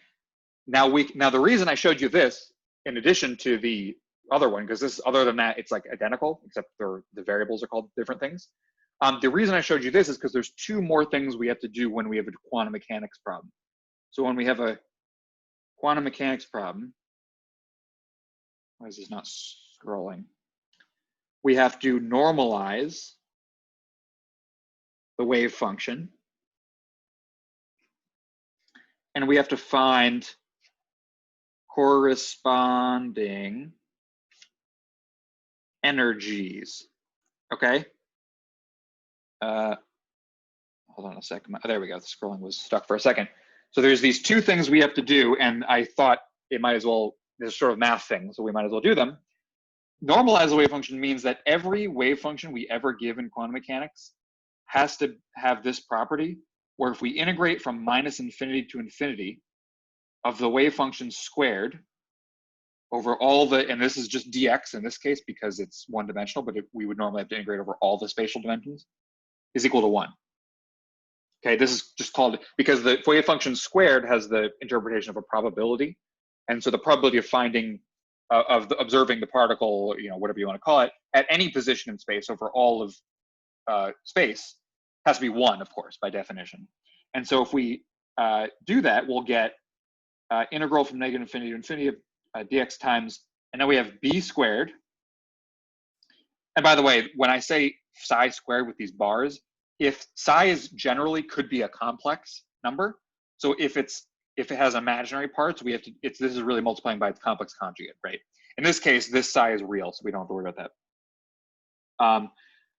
Now the reason I showed you this, in addition to the other one, because this, other than that, it's like identical, except the variables are called different things. The reason I showed you this is because there's 2 more things we have to do when we have a quantum mechanics problem. So when we have a quantum mechanics problem, why is this not scrolling? We have to normalize the wave function, and we have to find corresponding energies, okay? Hold on a second. Oh, there we go. The scrolling was stuck for a second. So there's these 2 things we have to do, and I thought it might as well, there's sort of math things, so we might as well do them. Normalize the wave function means that every wave function we ever give in quantum mechanics has to have this property, where if we integrate from minus infinity to infinity of the wave function squared over all the, and this is just dx in this case because it's one-dimensional, but we would normally have to integrate over all the spatial dimensions, is equal to 1. Okay, this is just called, because the wave function squared has the interpretation of a probability, and so the probability of finding, observing the particle, whatever you want to call it, at any position in space over all of space has to be 1, of course, by definition. And so if we do that, we'll get integral from negative infinity to infinity of dx times, and then we have b squared. And by the way, when I say psi squared with these bars, if psi is generally could be a complex number, so if it has imaginary parts, we have to, this is really multiplying by its complex conjugate, right? In this case, this psi is real, so we don't have to worry about that.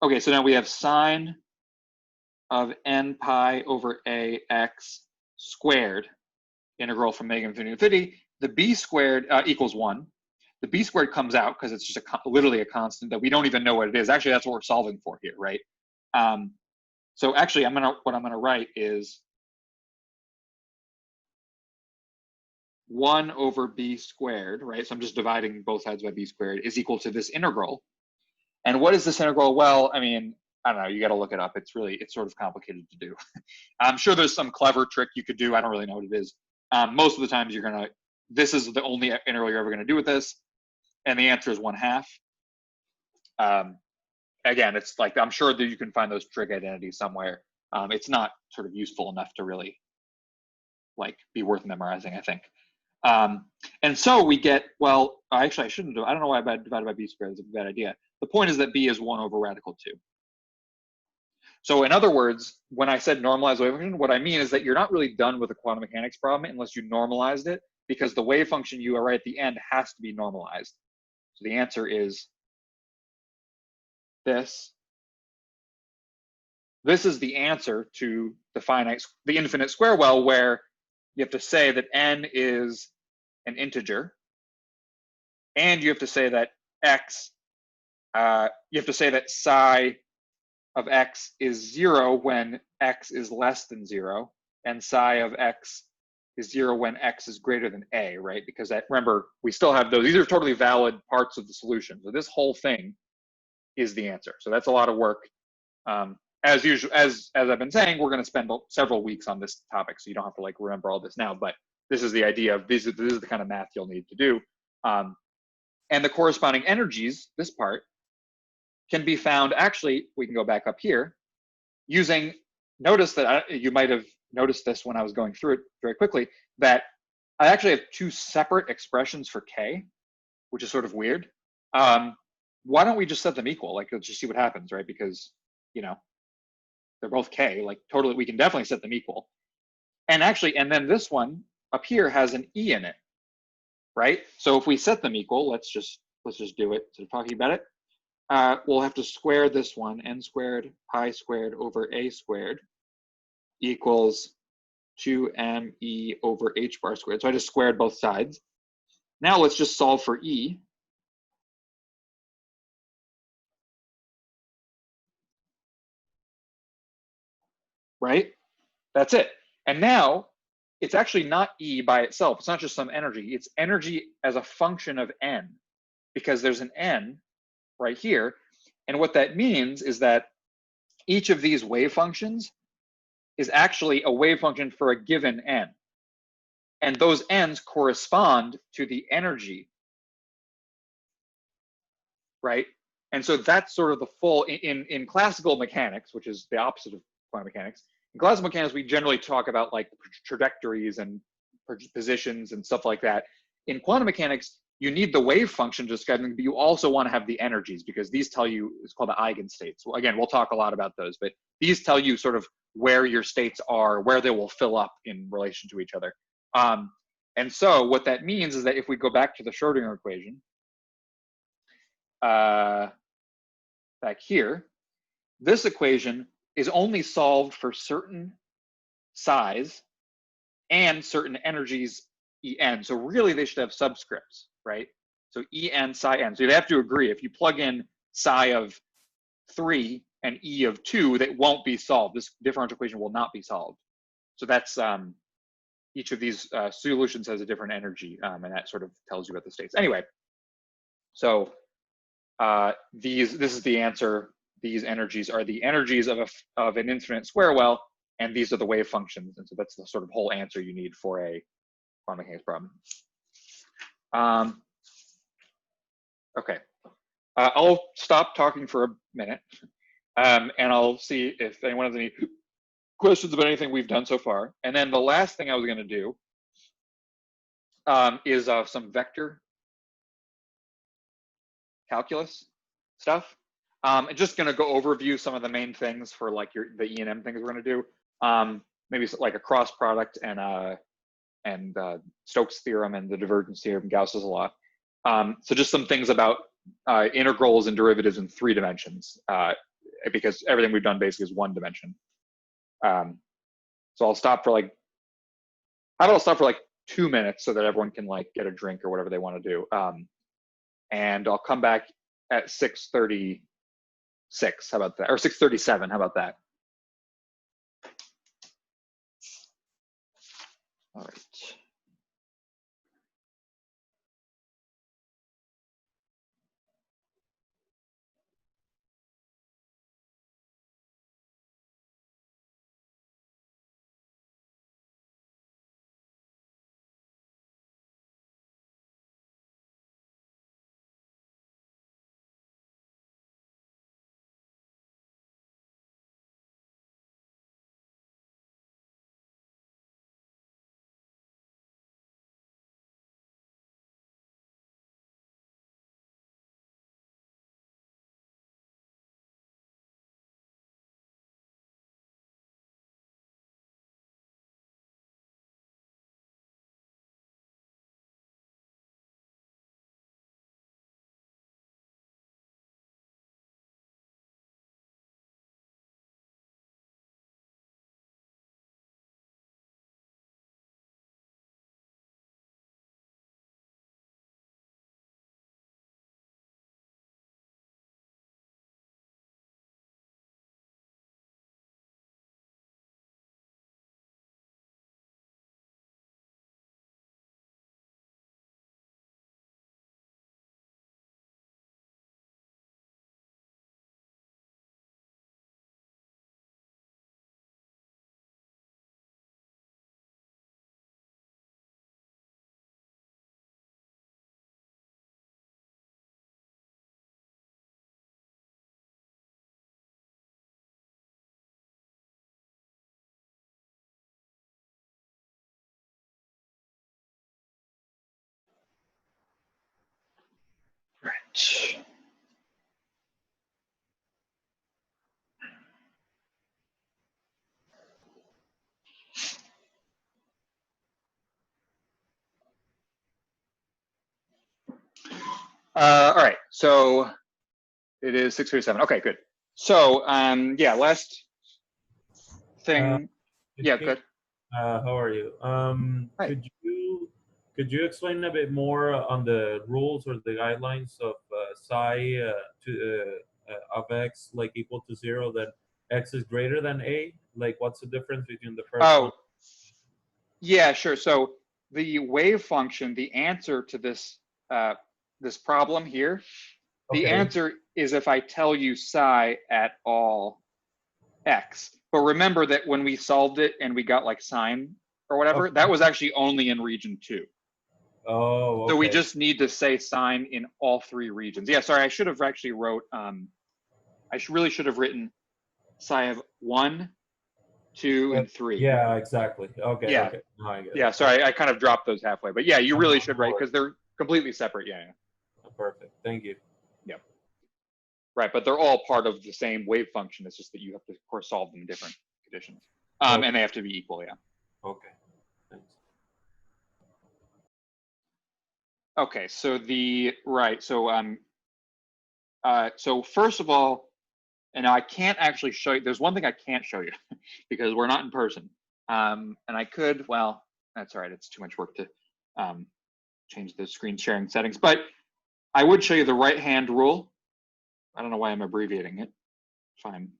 Okay, so now we have sine of n pi over a x squared, integral from negative infinity to infinity. The b squared equals 1. The b squared comes out because it's just literally a constant that we don't even know what it is. Actually, that's what we're solving for here, right? So actually, what I'm gonna write is 1 over b squared, right? So I'm just dividing both sides by b squared is equal to this integral. And what is this integral? Well, I mean, I don't know, you got to look it up. It's sort of complicated to do. I'm sure there's some clever trick you could do. I don't really know what it is. Most of the times this is the only integral you're ever gonna do with this. And the answer is 1/2. Again, it's like, I'm sure that you can find those trig identities somewhere. It's not sort of useful enough to really be worth memorizing, I think. And so we get, well, actually I shouldn't do, I don't know why I divided by b squared, it's a bad idea. The point is that b is 1 over radical 2. So in other words, when I said normalized wave function, what I mean is that you're not really done with a quantum mechanics problem unless you normalized it, because the wave function you are right at the end has to be normalized. So the answer is this. This is the answer to the infinite square well, where you have to say that n is an integer, and you have to say that x, you have to say that psi of x is 0 when x is less than 0, and psi of x is 0 when x is greater than a, right? Because that, remember, we still have those. These are totally valid parts of the solution. So this whole thing is the answer. So that's a lot of work. As usual, as I've been saying, we're going to spend several weeks on this topic, so you don't have to like remember all this now. But this is the idea of this is the kind of math you'll need to do, and the corresponding energies. This part can be found. Actually, we can go back up here using. Notice that you might have noticed this when I was going through it very quickly. That I actually have two separate expressions for k, which is sort of weird. Why don't we just set them equal? Like, let's just see what happens, right? Because they're both k. Like, totally, we can definitely set them equal. And actually, and then this one up here has an e in it, right? So if we set them equal, let's just do it. So talking about it, we'll have to square this one, n squared pi squared over a squared equals 2me over h bar squared. So I just squared both sides. Now let's just solve for e. Right? That's it. And now it's actually not E by itself. It's not just some energy. It's energy as a function of n, because there's an n right here. And what that means is that each of these wave functions is actually a wave function for a given n. And those n's correspond to the energy, right? And so that's sort of the full, in classical mechanics, which is the opposite of quantum mechanics. In classical mechanics, we generally talk about like trajectories and positions and stuff like that. In quantum mechanics, you need the wave function to describe them, but you also want to have the energies, because these tell you, it's called the eigenstates. Well, again, we'll talk a lot about those, but these tell you sort of where your states are, where they will fill up in relation to each other. And so what that means is that if we go back to the Schrodinger equation, back here, this equation is only solved for certain size and certain energies En. So really they should have subscripts, right? So En psi n. So you'd have to agree, if you plug in psi of 3 and E of 2, that won't be solved. This differential equation will not be solved. So that's each of these solutions has a different energy, and that sort of tells you about the states. Anyway, so this is the answer. These energies are the energies of an infinite square well, and these are the wave functions. And so that's the sort of whole answer you need for a quantum mechanics problem. Okay, I'll stop talking for a minute, and I'll see if anyone has any questions about anything we've done so far. And then the last thing I was going to do is some vector calculus stuff. I'm just going to go overview some of the main things for like the E and M things we're going to do. Maybe like a cross product and Stokes theorem and the divergence theorem, Gauss's law. So just some things about integrals and derivatives in 3 dimensions, because everything we've done basically is 1 dimension. So I'll stop for like, how about I'll stop for like 2 minutes so that everyone can like get a drink or whatever they want to do. And I'll come back at 6:36. How about that? Or 6:37. How about that? All right. All right, so it is 6:37. Okay, good. So yeah, last thing. Yeah, Hey, good. how are you? Hi. Could you explain a bit more on the rules or the guidelines of psi of x like equal to 0 that x is greater than a? Like, what's the difference between the first one? Oh, yeah, sure. So the wave function, the answer to this problem here, the Okay. answer is if I tell you psi at all x. But remember that when we solved it and we got like sine or whatever, that Okay. was actually only in region 2. Oh, So we okay. just need to say sine in all 3 regions. Yeah, sorry, I should have actually wrote, really should have written psi of 1, 2, and 3. Yeah, exactly. Okay, Yeah, okay. Now I get yeah, it. Okay. sorry, I kind of dropped those halfway. But yeah, you No, really no, should no write worries. because they're completely separate. Yeah, yeah, Perfect. Thank you. yeah. Right, but they're all part of the same wave function. It's just that you have to, of course, solve them in different conditions. Okay. And they have to be equal, yeah. Okay. Thanks. Okay, so so first of all, and I can't actually show you, there's one thing I can't show you because we're not in person. And I could, well, that's all right, it's too much work to change the screen sharing settings, but I would show you the right hand rule. I don't know why I'm abbreviating it. Fine.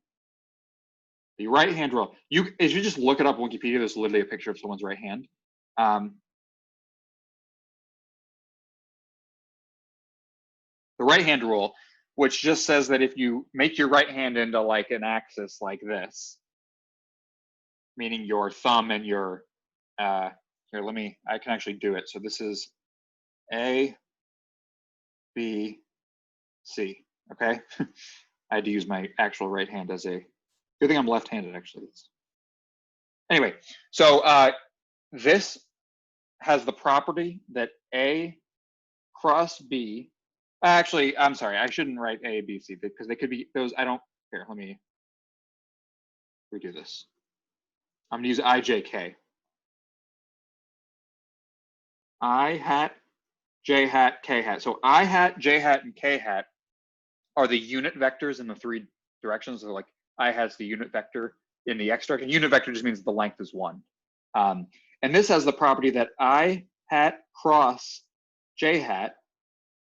The right hand rule. As you just look it up on Wikipedia, there's literally a picture of someone's right hand. The right hand rule, which just says that if you make your right hand into like an axis like this, meaning your thumb and your here, I can actually do it. So this is A, B, C. Okay. I had to use my actual right hand as a good thing I'm left-handed actually. Anyway, so this has the property that A cross B. Actually, I'm sorry, I shouldn't write A, B, C because they could be those. I don't here. Let me redo this. I'm gonna use I, J, K. I hat, J hat, K hat. So I hat, J hat, and K hat are the unit vectors in the 3 directions. So like I has the unit vector in the x direction. Unit vector just means the length is 1. And this has the property that I hat cross J hat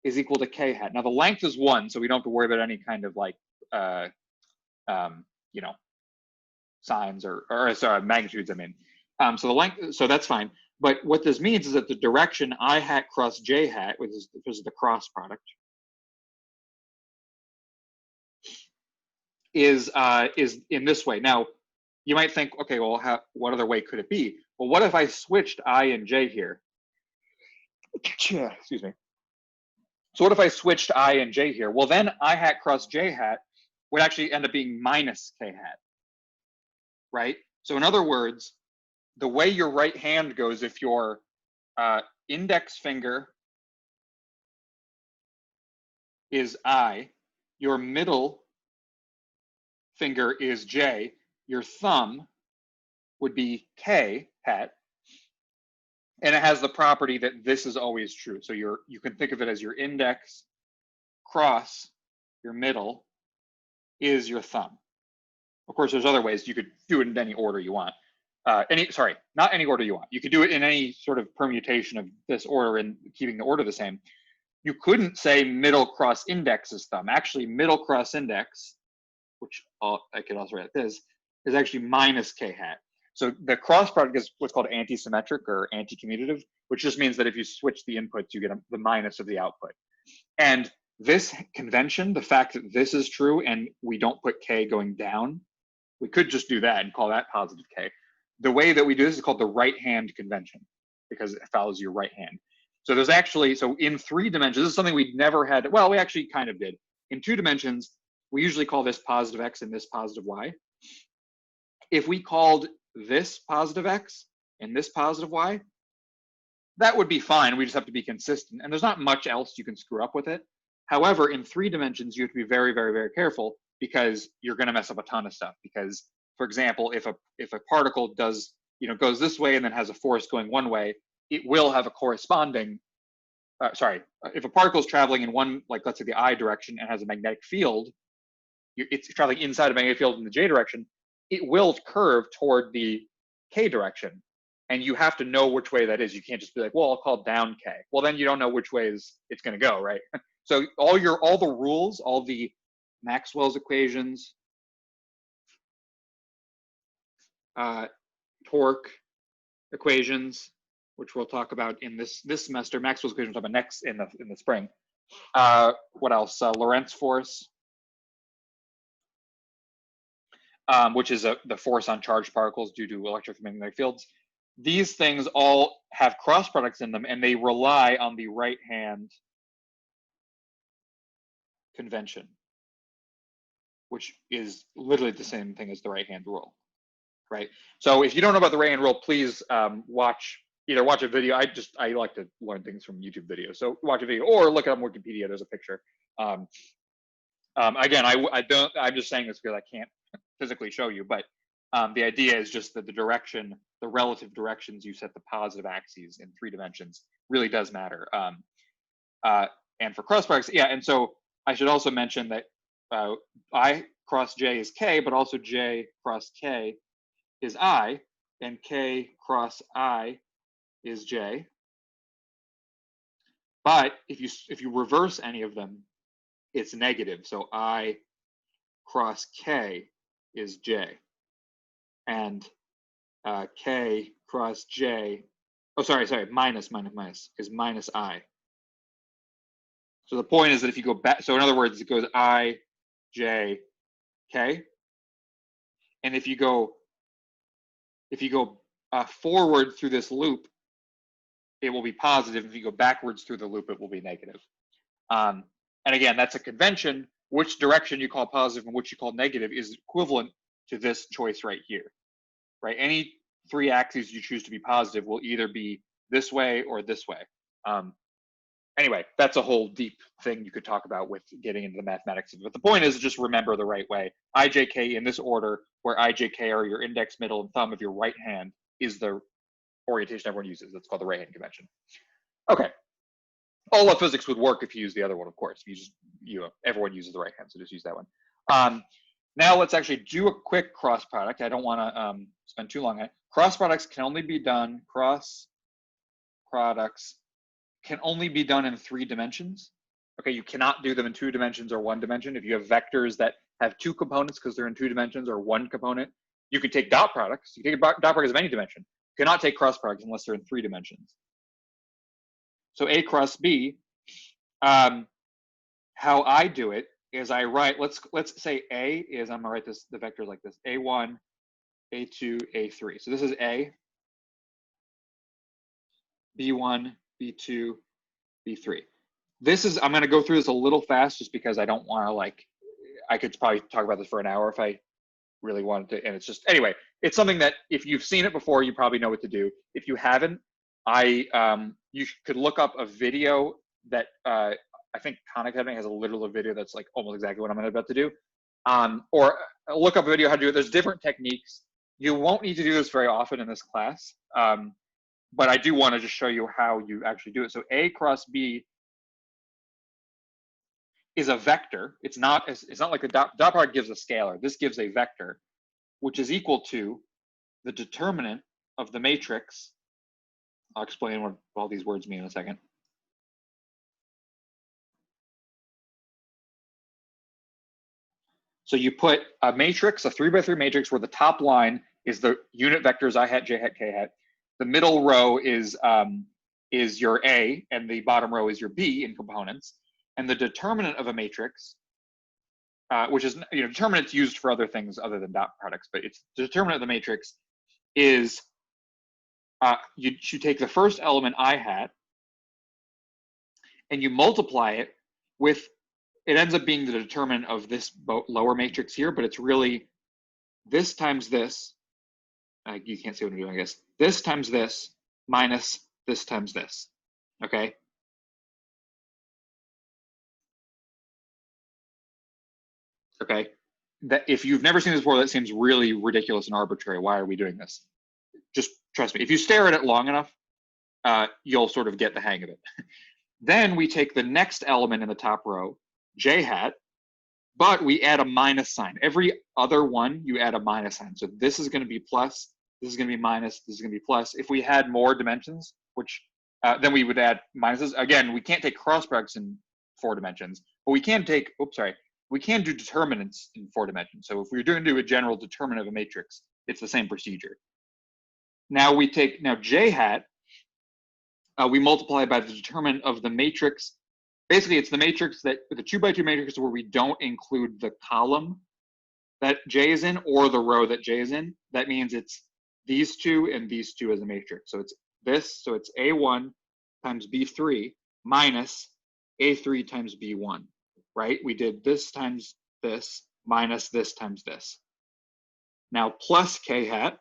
is equal to K hat. Now the length is 1, so we don't have to worry about any kind of like, you know, signs or sorry, magnitudes, I mean. So the length, so that's fine. But what this means is that the direction I hat cross J hat, which is the cross product, is in this way. Now, you might think, okay, well, what other way could it be? Well, what if I switched I and J here? Excuse me. So what if I switched I and J here? Well, then I hat cross J hat would actually end up being minus K hat, right? So in other words, the way your right hand goes, if your index finger is I, your middle finger is J, your thumb would be K hat, and it has the property that this is always true. So you can think of it as your index cross your middle is your thumb. Of course, there's other ways you could do it in any order you want. Not any order you want. You could do it in any sort of permutation of this order and keeping the order the same. You couldn't say middle cross index is thumb. Actually, middle cross index, which I could also write this, is actually minus K hat. So the cross product is what's called anti-symmetric or anti-commutative, which just means that if you switch the inputs, you get the minus of the output. And this convention, the fact that this is true and we don't put K going down, we could just do that and call that positive K. The way that we do this is called the right hand convention because it follows your right hand. So there's actually, so in 3 dimensions, this is something we never had, well, we actually kind of did. In 2 dimensions, we usually call this positive X and this positive Y. If we called this positive X and this positive Y, that would be fine. We just have to be consistent. And there's not much else you can screw up with it. However, in 3 dimensions, you have to be very, very, very careful because you're going to mess up a ton of stuff. Because, for example, if a particle does, goes this way and then has a force going one way, it will have a corresponding. If a particle is traveling in one, like let's say the I direction, and has a magnetic field, it's traveling inside a magnetic field in the J direction, it will curve toward the K direction. And you have to know which way that is. You can't just be like, well, I'll call down K. Well, then you don't know which way it's going to go, right? So all the rules, all the Maxwell's equations, torque equations, which we'll talk about in this semester. Maxwell's equations we'll talk about next in the spring. What else? Lorentz force, which is the force on charged particles due to electromagnetic fields. These things all have cross products in them, and they rely on the right-hand convention, which is literally the same thing as the right-hand rule, right? So if you don't know about the right-hand rule, please watch a video. I like to learn things from YouTube videos, so watch a video or look it up on Wikipedia. There's a picture. Again, I'm just saying this because I can't physically show you, but the idea is just that the relative directions you set the positive axes in 3 dimensions really does matter. And for cross products, yeah, and so I should also mention that I cross J is K, but also J cross K is I, and K cross I is J. But if you reverse any of them, it's negative. So I cross K is J, and K cross J, minus is minus I. So the point is that if you go back, so in other words, it goes I, J, K, and if you go forward through this loop, it will be positive. If you go backwards through the loop, it will be negative. And again, that's a convention. Which direction you call positive and which you call negative is equivalent to this choice right here, right? Any 3 axes you choose to be positive will either be this way or this way. Anyway, that's a whole deep thing you could talk about with getting into the mathematics. But the point is just remember the right way. I, J, K in this order, where I, J, K are your index, middle, and thumb of your right hand, is the orientation everyone uses. That's called the right hand convention. Okay. All of physics would work if you use the other one, of course. Everyone uses the right hand, so just use that one. Now let's actually do a quick cross product. I don't want to spend too long on it. Cross products can only be done in 3 dimensions. Okay, you cannot do them in 2 dimensions or 1 dimension. If you have vectors that have 2 components because they're in 2 dimensions or 1 component, you can take dot products. You can take dot products of any dimension. You cannot take cross products unless they're in 3 dimensions. So A cross B, how I do it is I write, let's say A is, I'm gonna write the vectors like this, A1, A2, A3. So this is A, B1, B2, B3. I'm gonna go through this a little fast just because I don't wanna I could probably talk about this for an hour if I really wanted to, and it's just, anyway, it's something that if you've seen it before, you probably know what to do. If you haven't, you could look up a video that I think Khan Academy has a literal video that's like almost exactly what I'm about to do, or look up a video how to do it. There's different techniques. You won't need to do this very often in this class, but I do want to just show you how you actually do it. So A cross B is a vector. It's not like a dot product gives a scalar. This gives a vector, which is equal to the determinant of the matrix. I'll explain what all these words mean in a second. So you put a matrix, a 3x3 matrix, where the top line is the unit vectors I hat, J hat, K hat. The middle row is your A, and the bottom row is your B in components. And the determinant of a matrix, which is determinant's used for other things other than dot products, but it's the determinant of the matrix is you take the first element I hat and you multiply it with, it ends up being the determinant of this lower matrix here, but it's really this times this. You can't see what I'm doing, I guess. This times this minus this times this, okay? okay? That if you've never seen this before, that seems really ridiculous and arbitrary. Why are we doing this? Just trust me. If you stare at it long enough, you'll sort of get the hang of it. Then we take the next element in the top row, j hat, but we add a minus sign. Every other one, you add a minus sign. So this is going to be plus, this is going to be minus, this is going to be plus. If we had more dimensions, which then we would add minuses. Again, we can't take cross products in 4 dimensions, but we can take, we can do determinants in 4 dimensions. So if we're doing a general determinant of a matrix, it's the same procedure. Now we take, j hat, we multiply by the determinant of the matrix. Basically, it's the matrix that, the 2 by 2 matrix where we don't include the column that J is in or the row that J is in. That means it's these 2 and these 2 as a matrix. So it's this, so it's A1 times B3 minus A3 times B1, right? We did this times this minus this times this. Now plus K hat.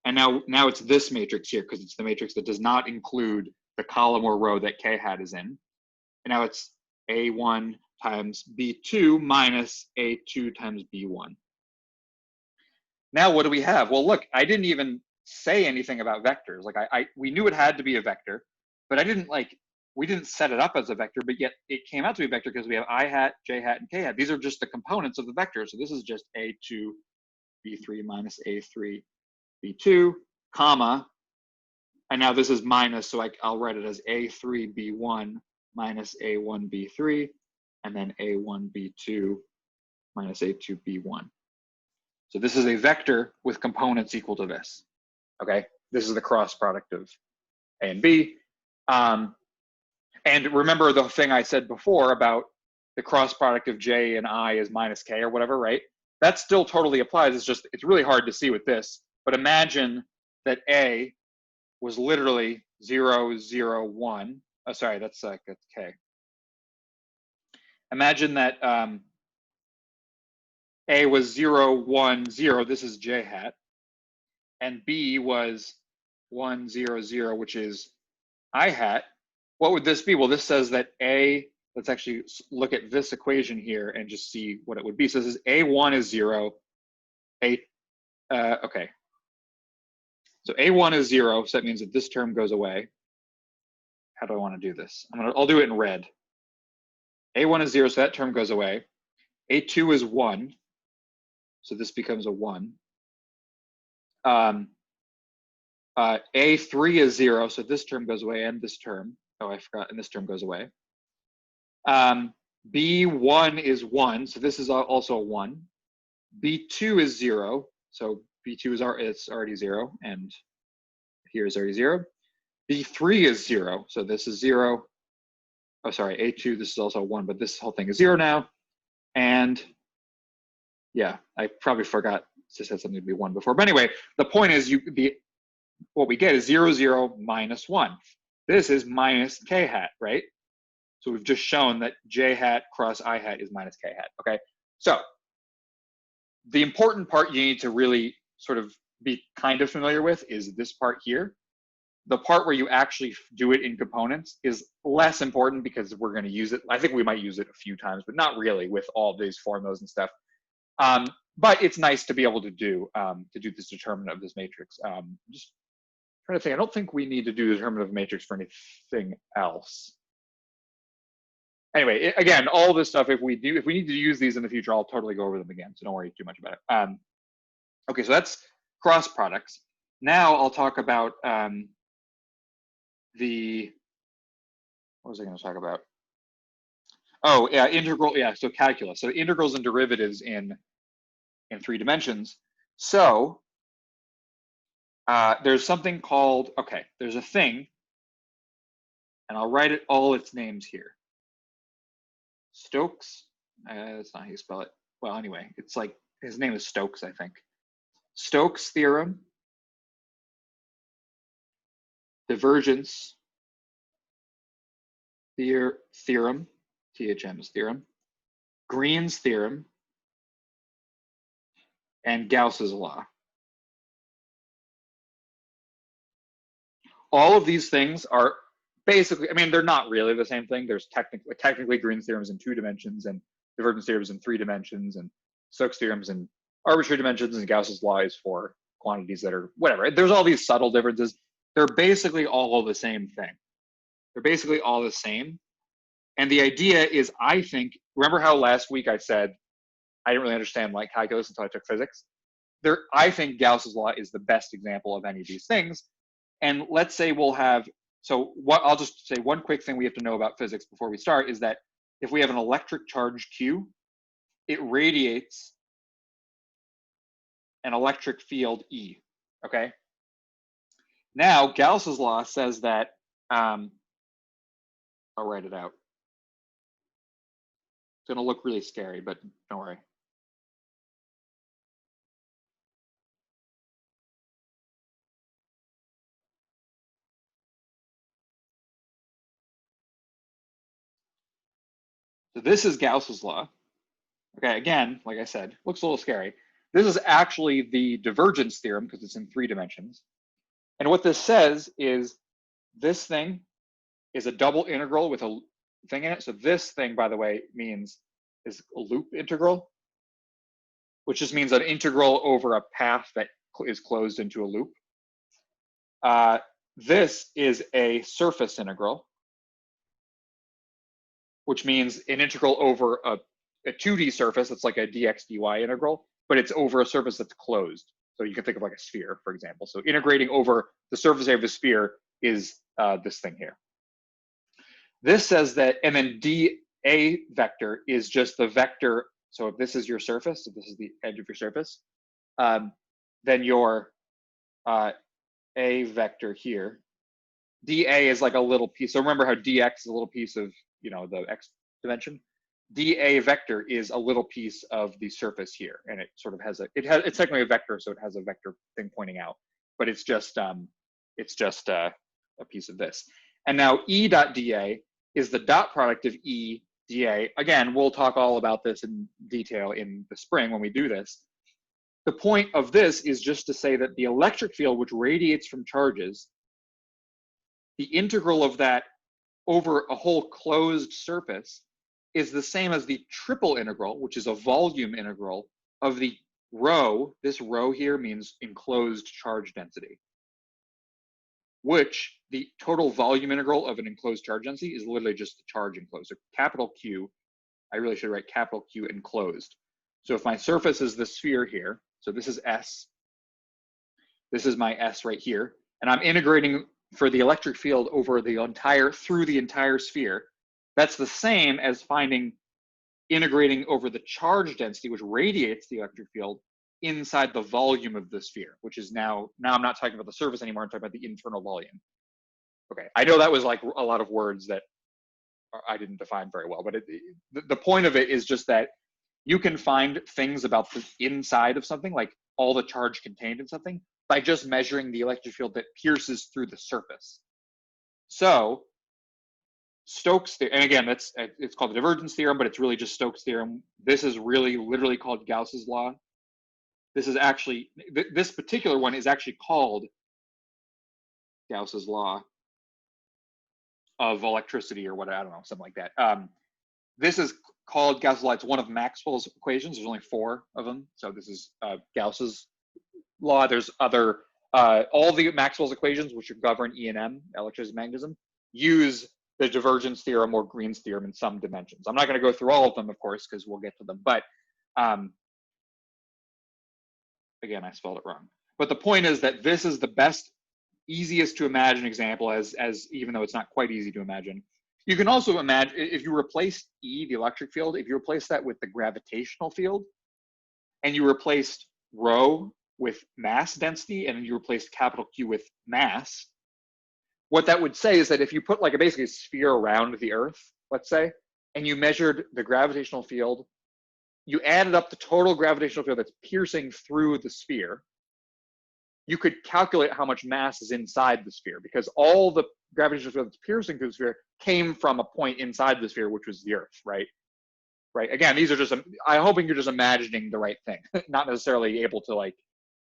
And now it's this matrix here because it's the matrix that does not include the column or row that K hat is in. And now it's A1 times B2 minus A2 times B1. Now what do we have? Well, look, I didn't even say anything about vectors. Like we knew it had to be a vector, but we didn't set it up as a vector, but yet it came out to be a vector because we have I hat, J hat, and K hat. These are just the components of the vector. So this is just A2 B3 minus A3 B2, comma, and now this is minus, so I'll write it as A3 B1 minus A1 B3, and then A1 B2 minus A2 B1. So this is a vector with components equal to this, okay? This is the cross product of A and B. And remember the thing I said before about the cross product of J and I is minus K or whatever, right? That still totally applies. It's just, it's really hard to see with this. But imagine that A was literally 0, 0, 1. Oh, sorry, that's K. Imagine that A was 0, 1, 0. This is J hat. And B was 1, 0, 0, which is I hat. What would this be? Well, this says that A, let's actually look at this equation here and just see what it would be. So this is A1 is 0. Okay. So A1 is 0, so that means that this term goes away. How do I want to do this? I'll do it in red. A1 is 0, so that term goes away. A2 is 1, so this becomes a 1. A3 is 0, so this term goes away, and this term, oh, I forgot, and this term goes away. B1 is 1, so this is also a 1. B2 is 0, so B2 is it's already 0, and here is already 0. B3 is 0, so this is 0. Oh, sorry, A2, this is also 1, but this whole thing is 0 now. And yeah, I probably forgot to say something to be 1 before. But anyway, the point is what we get is 0, 0, minus 1. This is minus K hat, right? So we've just shown that J hat cross I hat is minus K hat, okay? So the important part you need to really sort of be kind of familiar with is this part here. The part where you actually do it in components is less important because we're going to use it. I think we might use it a few times, but not really with all these formulas and stuff. But it's nice to be able to do this determinant of this matrix. Just trying to think. I don't think we need to do the determinant of a matrix for anything else. Anyway, again, all this stuff, if we need to use these in the future, I'll totally go over them again, so don't worry too much about it. Okay, so that's cross products. Now I'll talk about what was I going to talk about? Oh, yeah, integral, yeah, so calculus. So integrals and derivatives in 3 dimensions. So there's something called, okay, there's a thing, and I'll write all its names here. Stokes, that's not how you spell it. Well, anyway, it's like, his name is Stokes, I think. Stokes theorem, divergence theorem, THM's theorem, Green's theorem, and Gauss's law. All of these things are basically, I mean, they're not really the same thing. There's technically Green's theorem is in 2 dimensions, and divergence theorems in 3 dimensions, and Stokes theorems in arbitrary dimensions, and Gauss's law is for quantities that are whatever. There's all these subtle differences. They're basically all the same thing. They're basically all the same. And the idea is, I think, remember how last week I said I didn't really understand like calculus until I took physics? I think Gauss's law is the best example of any of these things. And let's say we'll have, so what I'll just say one quick thing we have to know about physics before we start is that if we have an electric charge Q, it radiates an electric field E, okay? Now, Gauss's law says that, I'll write it out. It's gonna look really scary, but don't worry. So this is Gauss's law. Okay, again, like I said, looks a little scary. This is actually the divergence theorem because it's in 3 dimensions. And what this says is this thing is a double integral with a thing in it. So this thing, by the way, is a loop integral, which just means an integral over a path that is closed into a loop. This is a surface integral, which means an integral over a 2D surface. It's like a dx dy integral, but it's over a surface that's closed. So you can think of like a sphere, for example. So integrating over the surface area of a sphere is this thing here. This says that, and then dA vector is just the vector. So if this is your surface, if this is the edge of your surface, then your A vector here, dA is like a little piece. So remember how dx is a little piece of, you know, the x dimension? dA vector is a little piece of the surface here, and it sort of has it's technically a vector, so it has a vector thing pointing out, but it's just a piece of this. And now E dot dA is the dot product of E dA. Again, we'll talk all about this in detail in the spring when we do this. The point of this is just to say that the electric field, which radiates from charges, the integral of that over a whole closed surface is the same as the triple integral, which is a volume integral of the rho. This rho here means enclosed charge density, which the total volume integral of an enclosed charge density is literally just the charge enclosed. So capital Q, I really should write capital Q enclosed. So if my surface is the sphere here, so this is S, this is my S right here, and I'm integrating for the electric field over through the entire sphere, that's the same as integrating over the charge density, which radiates the electric field inside the volume of the sphere, which is now I'm not talking about the surface anymore, I'm talking about the internal volume. Okay, I know that was like a lot of words that I didn't define very well, but the point of it is just that you can find things about the inside of something, like all the charge contained in something, by just measuring the electric field that pierces through the surface. So Stokes theorem, and again, it's called the divergence theorem, but it's really just Stokes theorem. This is really literally called Gauss's law. This is actually, this particular one is actually called Gauss's law of electricity or what, I don't know, something like that. This is called Gauss's law. It's one of Maxwell's equations. There's only 4 of them. So this is Gauss's law. There's other, all the Maxwell's equations, which govern E and M, electricity, magnetism, use the divergence theorem or Green's theorem in some dimensions. I'm not going to go through all of them, of course, because we'll get to them. But again, I spelled it wrong. But the point is that this is the best, easiest to imagine example, as even though it's not quite easy to imagine. You can also imagine if you replace E, the electric field, if you replace that with the gravitational field, and you replaced rho with mass density, and then you replaced capital Q with mass, what that would say is that if you put like basically a sphere around the Earth, let's say, and you measured the gravitational field, you added up the total gravitational field that's piercing through the sphere, you could calculate how much mass is inside the sphere, because all the gravitational field that's piercing through the sphere came from a point inside the sphere, which was the Earth, right? Right. Again, these are just, I'm hoping you're just imagining the right thing, not necessarily able to like,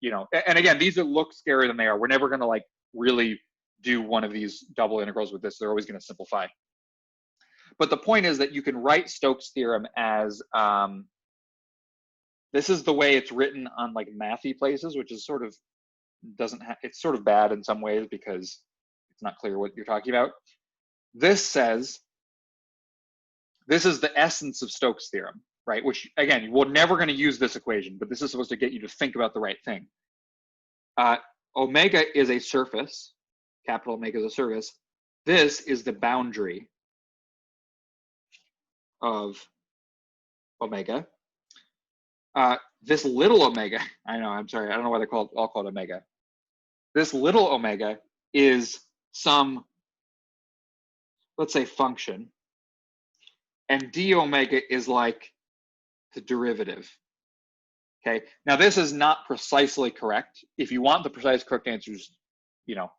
you know, and again, these look scarier than they are. We're never going to like really do one of these double integrals with this. They're always going to simplify. But the point is that you can write Stokes' theorem as, this is the way it's written on like mathy places, which is sort of, it's sort of bad in some ways because it's not clear what you're talking about. This says, this is the essence of Stokes' theorem, right? Which again, we're never going to use this equation, but this is supposed to get you to think about the right thing. Omega is a surface, capital Omega is a surface. This is the boundary of omega. This little omega, I know, I'm sorry, I don't know why they're called, all called omega. This little omega is some, let's say, function, and d omega is like the derivative. Okay, now this is not precisely correct. If you want the precise correct answers, you know,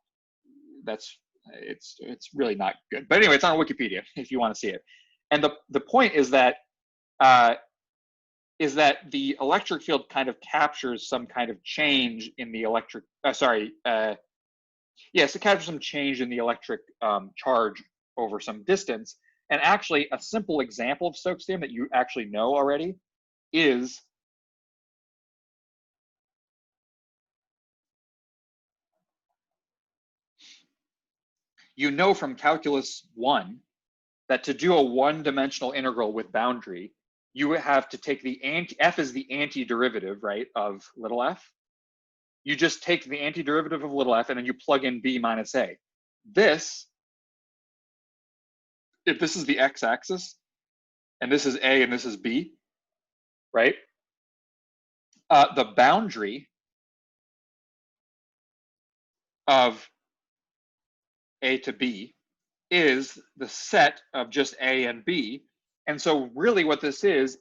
that's, it's really not good. But anyway, it's on Wikipedia if you want to see it. And the point is that the electric field kind of captures some kind of change in the electric, yes, it captures some change in the electric charge over some distance. And actually, a simple example of Stokes' theorem that you actually know already is you know from calculus 1 that to do a one-dimensional integral with boundary, you would have to take the f is the antiderivative, right, of little f. You just take the antiderivative of little f and then you plug in b minus a. This, if this is the x-axis and this is a and this is b, right? The boundary of a to b is the set of just a and b. And so really what this is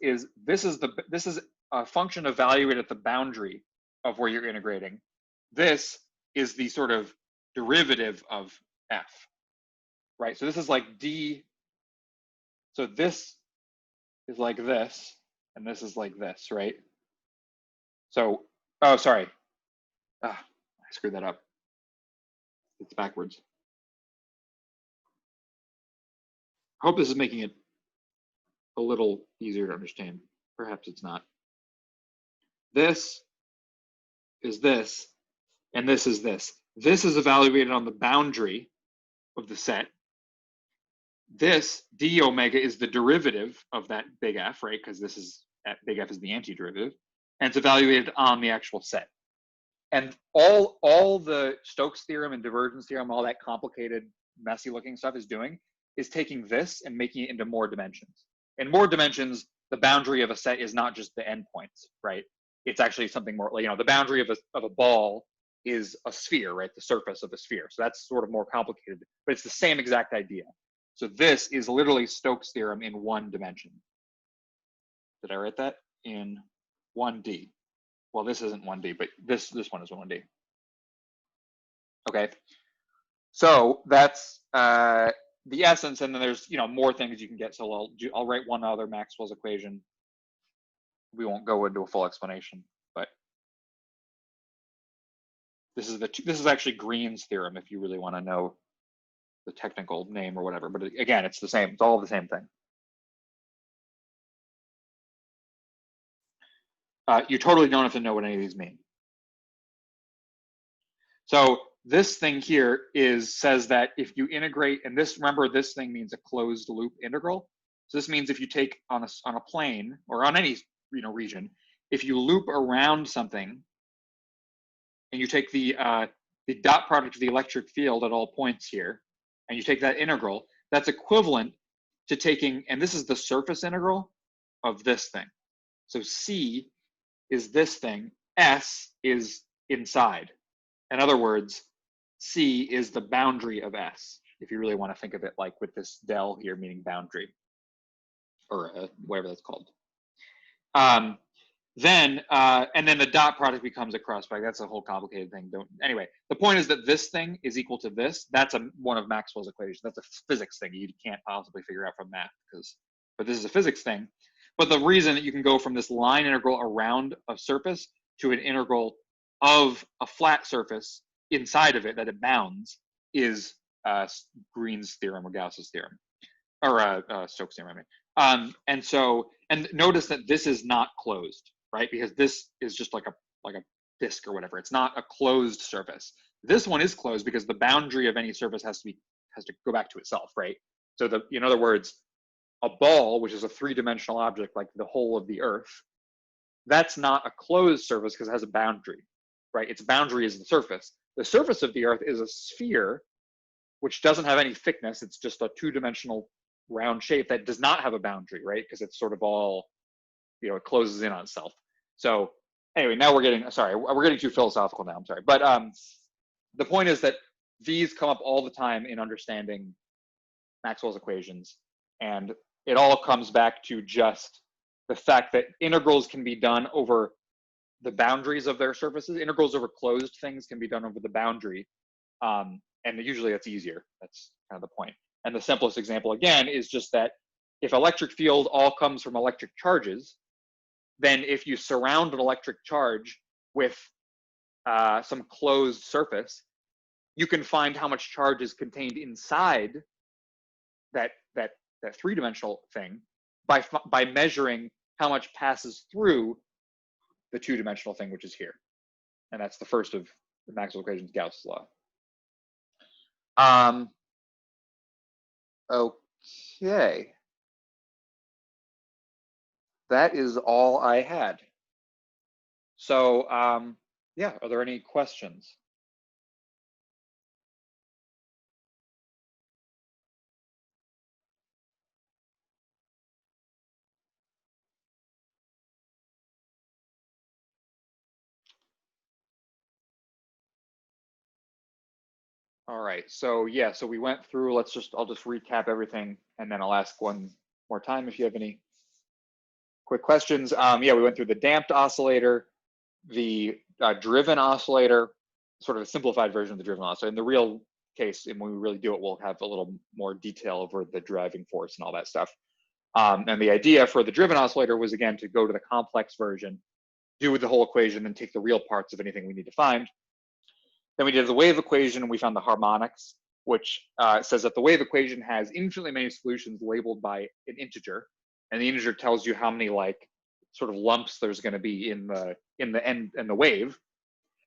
this is a function evaluated at the boundary of where you're integrating. This is the sort of derivative of f, right? So this is like d, so this is like this, and this is like this, right? So, oh, sorry. I screwed that up. It's backwards. I hope this is making it a little easier to understand. Perhaps it's not. This is this, and this is this. This is evaluated on the boundary of the set. This d omega is the derivative of that big F, right? Because this is, big F is the antiderivative, and it's evaluated on the actual set. And all the Stokes theorem and divergence theorem, all that complicated, messy looking stuff is doing is taking this and making it into more dimensions. In more dimensions, the boundary of a set is not just the endpoints, right? It's actually something more, like, you know, the boundary of a ball is a sphere, right? The surface of a sphere. So that's sort of more complicated, but it's the same exact idea. So this is literally Stokes theorem in one dimension. Did I write that? In 1D. Well, this isn't 1D, but this one is 1D. Okay. So that's the essence, and then there's, you know, more things you can get. So I'll write one other Maxwell's equation. We won't go into a full explanation, but this is actually Green's theorem if you really want to know the technical name or whatever. But again, it's the same. It's all the same thing. You totally don't have to know what any of these mean. So this thing here says that if you integrate, and this, remember, this thing means a closed loop integral. So this means if you take on a plane or on any, you know, region, if you loop around something and you take the dot product of the electric field at all points here, and you take that integral, that's equivalent to taking, and this is the surface integral of this thing. So C is this thing, S is inside. In other words, C is the boundary of S, if you really want to think of it like with this del here meaning boundary, or whatever that's called. And then the dot product becomes a cross product. That's a whole complicated thing. Anyway, the point is that this thing is equal to this. That's one of Maxwell's equations. That's a physics thing you can't possibly figure out from math, but this is a physics thing. But the reason that you can go from this line integral around a surface to an integral of a flat surface inside of it that it bounds is Green's theorem or Gauss's theorem. or Stokes theorem, I mean. And so, and notice that this is not closed, right? Because this is just like a disk or whatever. It's not a closed surface. This one is closed because the boundary of any surface has to go back to itself, right? So in other words, a ball, which is a three-dimensional object like the whole of the Earth, that's not a closed surface because it has a boundary, right? Its boundary is the surface. The surface of the Earth is a sphere which doesn't have any thickness. It's just a two-dimensional round shape that does not have a boundary, right? Because it's sort of all, it closes in on itself. So anyway, now we're getting too philosophical now. I'm sorry, but the point is that these come up all the time in understanding Maxwell's equations, and it all comes back to just the fact that integrals can be done over the boundaries of their surfaces. Integrals over closed things can be done over the boundary, and usually that's easier. That's kind of the point. And the simplest example, again, is just that if electric field all comes from electric charges, then if you surround an electric charge with some closed surface, you can find how much charge is contained inside that three-dimensional thing by measuring how much passes through the two-dimensional thing, which is here. And that's the first of the Maxwell equations, Gauss's law. Okay. That is all I had. So yeah, are there any questions? All right, so yeah, so we went through, I'll just recap everything, and then I'll ask one more time if you have any quick questions. Yeah, we went through the damped oscillator, the driven oscillator, sort of a simplified version of the driven oscillator. In the real case, and when we really do it, we'll have a little more detail over the driving force and all that stuff. And the idea for the driven oscillator was, again, to go to the complex version, do the whole equation, and take the real parts of anything we need to find. Then we did the wave equation, and we found the harmonics, which says that the wave equation has infinitely many solutions labeled by an integer, and the integer tells you how many sort of lumps there's going to be in the wave.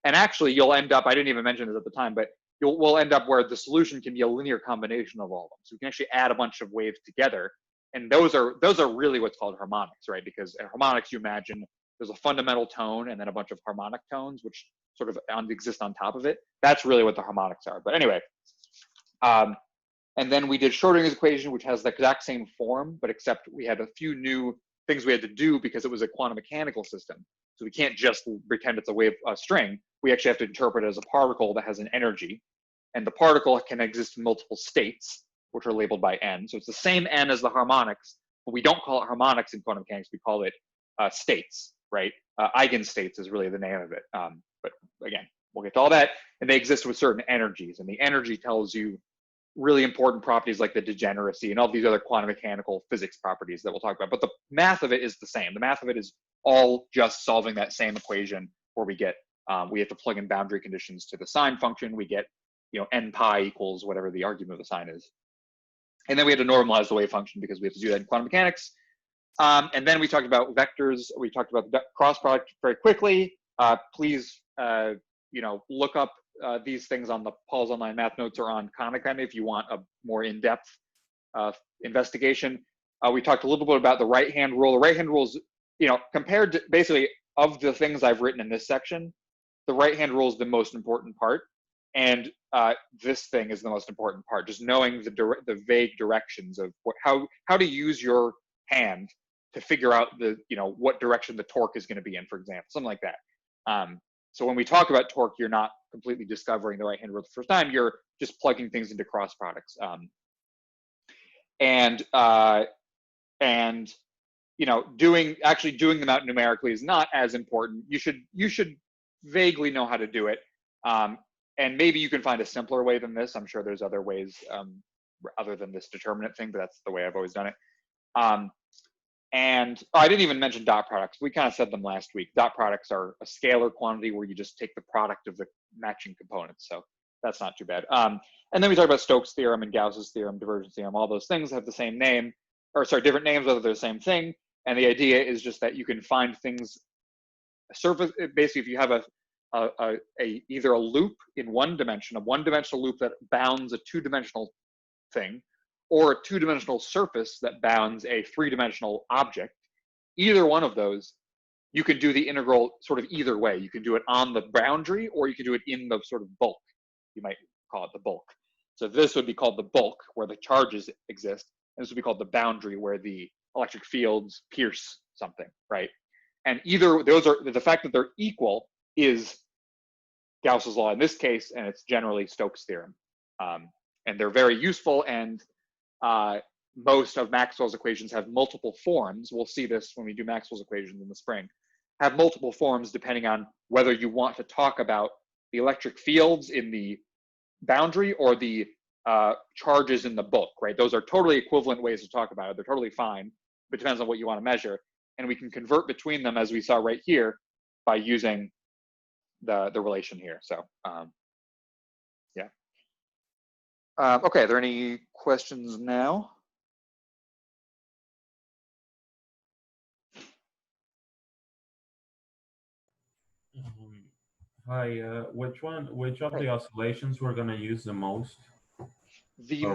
And actually, you'll end up, I didn't even mention this at the time, but we'll end up where the solution can be a linear combination of all of them. So we can actually add a bunch of waves together, and those are really what's called harmonics, right? Because in harmonics, you imagine there's a fundamental tone and then a bunch of harmonic tones, which sort of exist on top of it. That's really what the harmonics are. But anyway, and then we did Schrodinger's equation, which has the exact same form, but except we had a few new things we had to do because it was a quantum mechanical system. So we can't just pretend it's a string. We actually have to interpret it as a particle that has an energy. And the particle can exist in multiple states, which are labeled by n. So it's the same n as the harmonics, but we don't call it harmonics in quantum mechanics. We call it states, right? Eigenstates is really the name of it. But again, we'll get to all that. And they exist with certain energies. And the energy tells you really important properties like the degeneracy and all these other quantum mechanical physics properties that we'll talk about. But the math of it is the same. The math of it is all just solving that same equation where we get, we have to plug in boundary conditions to the sine function. We get, n pi equals whatever the argument of the sine is. And then we had to normalize the wave function because we have to do that in quantum mechanics. And then we talked about vectors. We talked about the cross product very quickly. Please, look up these things on the Paul's Online Math Notes or on Khan Academy if you want a more in-depth investigation. We talked a little bit about the right-hand rule. The right-hand rule is, compared to basically of the things I've written in this section, the right-hand rule is the most important part. And this thing is the most important part, just knowing the vague directions of how to use your hand to figure out what direction the torque is going to be in, for example, something like that. So when we talk about torque, you're not completely discovering the right-hand rule the first time. You're just plugging things into cross products. And actually doing them out numerically is not as important. You should vaguely know how to do it. And maybe you can find a simpler way than this. I'm sure there's other ways other than this determinant thing, but that's the way I've always done it. And I didn't even mention dot products. We kind of said them last week. Dot products are a scalar quantity where you just take the product of the matching components. So that's not too bad. And then we talk about Stokes' theorem and Gauss's theorem, divergence theorem. All those things have the same name, or sorry, different names, whether they're the same thing. And the idea is just that you can find things, surface. Basically, if you have either a loop in one dimension, a one-dimensional loop that bounds a two-dimensional thing, or a two-dimensional surface that bounds a three-dimensional object, either one of those, you can do the integral sort of either way. You can do it on the boundary, or you can do it in the sort of bulk. You might call it the bulk. So this would be called the bulk, where the charges exist, and this would be called the boundary, where the electric fields pierce something, right? And either those are, the fact that they're equal is Gauss's law in this case, and it's generally Stokes' theorem. And they're very useful, and most of Maxwell's equations have multiple forms. We'll see this when we do Maxwell's equations in the spring. Have multiple forms depending on whether you want to talk about the electric fields in the boundary or the charges in the bulk, right? Those are totally equivalent ways to talk about it. They're totally fine, but it depends on what you want to measure. And we can convert between them, as we saw right here, by using the relation here. So yeah. Okay, are there any questions now? Hi, which of the oscillations we're gonna use the most? The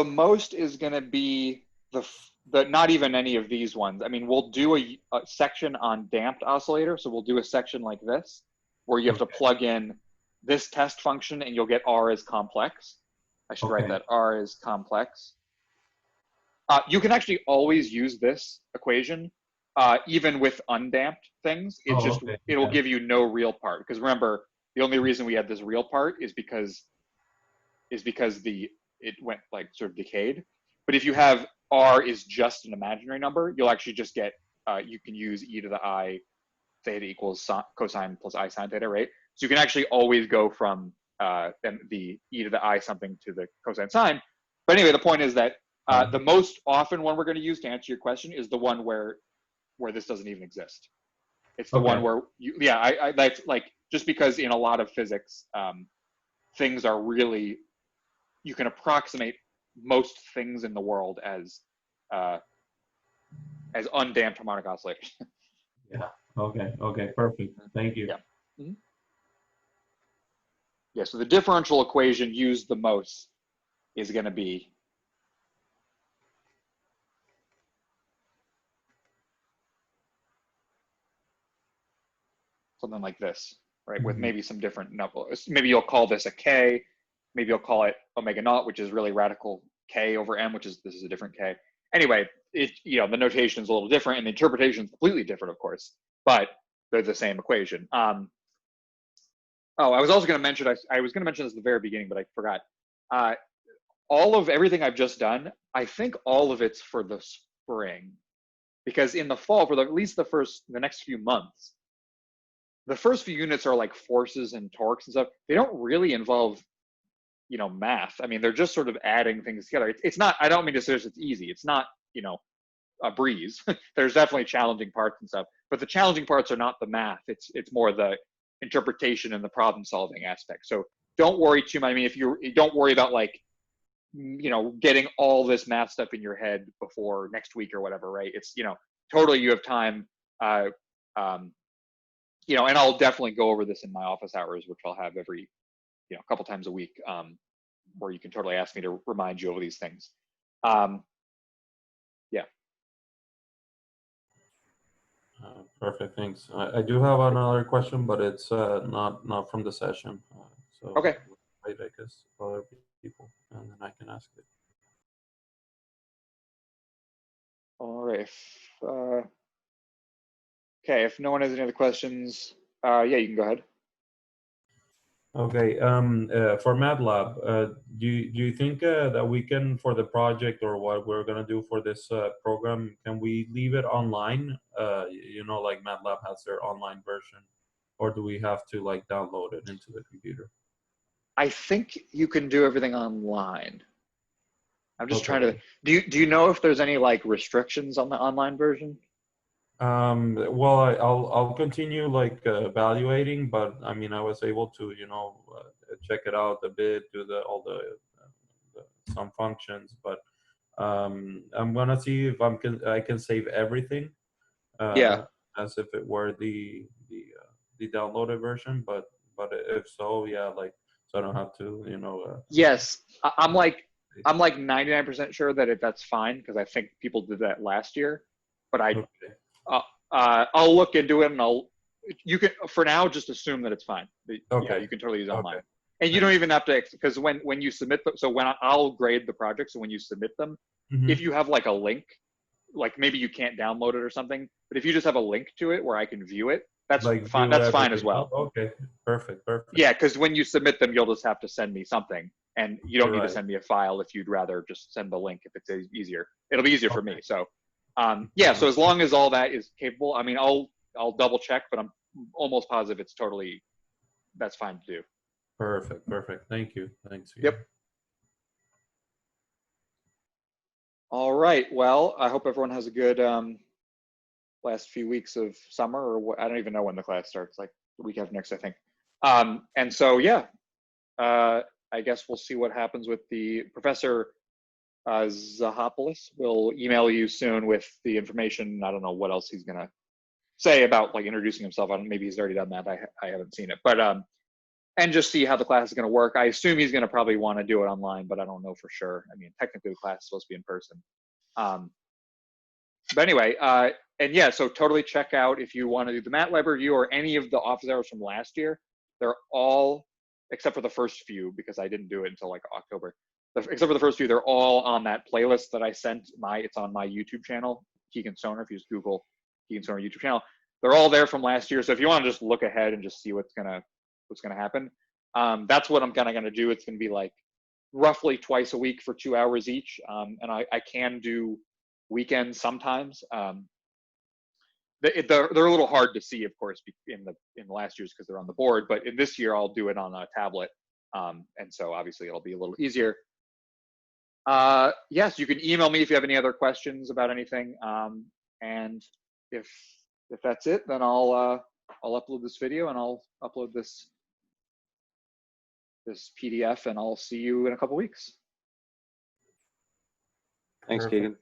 most is gonna be the not even any of these ones. I mean, we'll do a section on damped oscillator. So we'll do a section like this, where you have to plug in this test function and you'll get R as complex. I should write that, R is complex. You can actually always use this equation, even with undamped things. It's just, it'll give you no real part. Because remember, the only reason we had this real part is because it went like sort of decayed. But if you have R is just an imaginary number, you'll actually just get, you can use e to the I theta equals cosine plus I sine theta, right? So you can actually always go from the e to the I something to the cosine sine. But anyway, the point is that the most often one we're going to use to answer your question is the one where this doesn't even exist. It's the one where that's like, just because in a lot of physics, things are really, you can approximate most things in the world as undamped harmonic oscillators. Yeah. Okay. Perfect. Thank you. Yeah. Mm-hmm. Yeah. So the differential equation used the most is going to be something like this, right? With maybe some different numbers. Maybe you'll call this a K. Maybe you'll call it omega naught, which is really radical K over M, this is a different K. Anyway, the notation is a little different and the interpretation is completely different, of course, but they're the same equation. I was also going to mention, I was going to mention this at the very beginning, but I forgot. All of everything I've just done, I think all of it's for the spring, because in the fall, for at least the next few months, the first few units are like forces and torques and stuff. They don't really involve, math. I mean, they're just sort of adding things together. It's not, I don't mean to say it's easy. It's not, a breeze. There's definitely challenging parts and stuff, but the challenging parts are not the math. It's more the interpretation and the problem solving aspect. So don't worry too much. I mean, if you don't worry about like, getting all this math stuff in your head before next week or whatever, right? It's, totally you have time. And I'll definitely go over this in my office hours, which I'll have every, a couple times a week, where you can totally ask me to remind you of these things. Yeah. Perfect. Thanks. I do have another question, but it's not from the session. So okay. Wait, I guess other people, and then I can ask it. All right. Okay. If no one has any other questions, yeah, you can go ahead. Okay. For MATLAB, do you think that we can, for the project or what we're gonna do for this program, can we leave it online? Like MATLAB has their online version, or do we have to like download it into the computer? I think you can do everything online. I'm just trying to. Do you know if there's any like restrictions on the online version? Well, I'll continue like evaluating, but I mean, I was able to, check it out a bit, do all some functions, but I'm gonna see if I can save everything Yeah. uh, as if it were the downloaded version, but if so, yeah, like so I don't have to, Yes. I'm like 99% sure that that's fine because I think people did that last year. But okay, uh, I'll look into it and you can for now just assume that it's fine. Yeah, okay, you can totally use it okay, online, and you don't thanks. even have to because when you submit them. So I'll grade the project. So when you submit them, if Hmm. you have like a link, like maybe you can't download it or something, but if you just have a link to it where I can view it, that's Like fine. view That's fine as everything well. up. Okay, perfect, perfect. Yeah, because when you submit them, you'll just have to send me something, and you don't need to Right. send me a file if you'd rather just send the link if it's easier. It'll be easier for Okay. me. So, yeah. So as long as all that is capable, I mean, I'll double check, but I'm almost positive it's totally that's fine to do. Perfect, perfect. Thank you. Thanks Yep. again. All right. Well, I hope everyone has a good last few weeks of summer, or what, I don't even know when the class starts. Like the week after next, I think. And so yeah, I guess we'll see what happens with the professor. Zahopoulos will email you soon with the information. I don't know what else he's gonna say about like introducing himself. I don't, maybe he's already done that. I haven't seen it, but and just see how the class is gonna work. I assume he's gonna probably want to do it online, but I don't know for sure. I mean, technically the class is supposed to be in person. Um, but anyway, and yeah, so totally check out if you want to do the MATLAB review or any of the office hours from last year. They're all, except for the first few, because I didn't do it until like October. Except for the first few, they're all on that playlist that I sent. It's on my YouTube channel, Keegan Stoner. If you just Google Keegan Stoner YouTube channel, they're all there from last year. So if you want to just look ahead and just see what's gonna happen, that's what I'm kind of gonna do. It's gonna be like roughly twice a week for 2 hours each, and I can do weekends sometimes. They're a little hard to see, of course, in the last years because they're on the board. But in this year, I'll do it on a tablet, and so obviously it'll be a little easier. Yes, you can email me if you have any other questions about anything. And if that's it, then I'll upload this video and I'll upload this PDF, and I'll see you in a couple weeks. Thanks, Perfect. Keegan.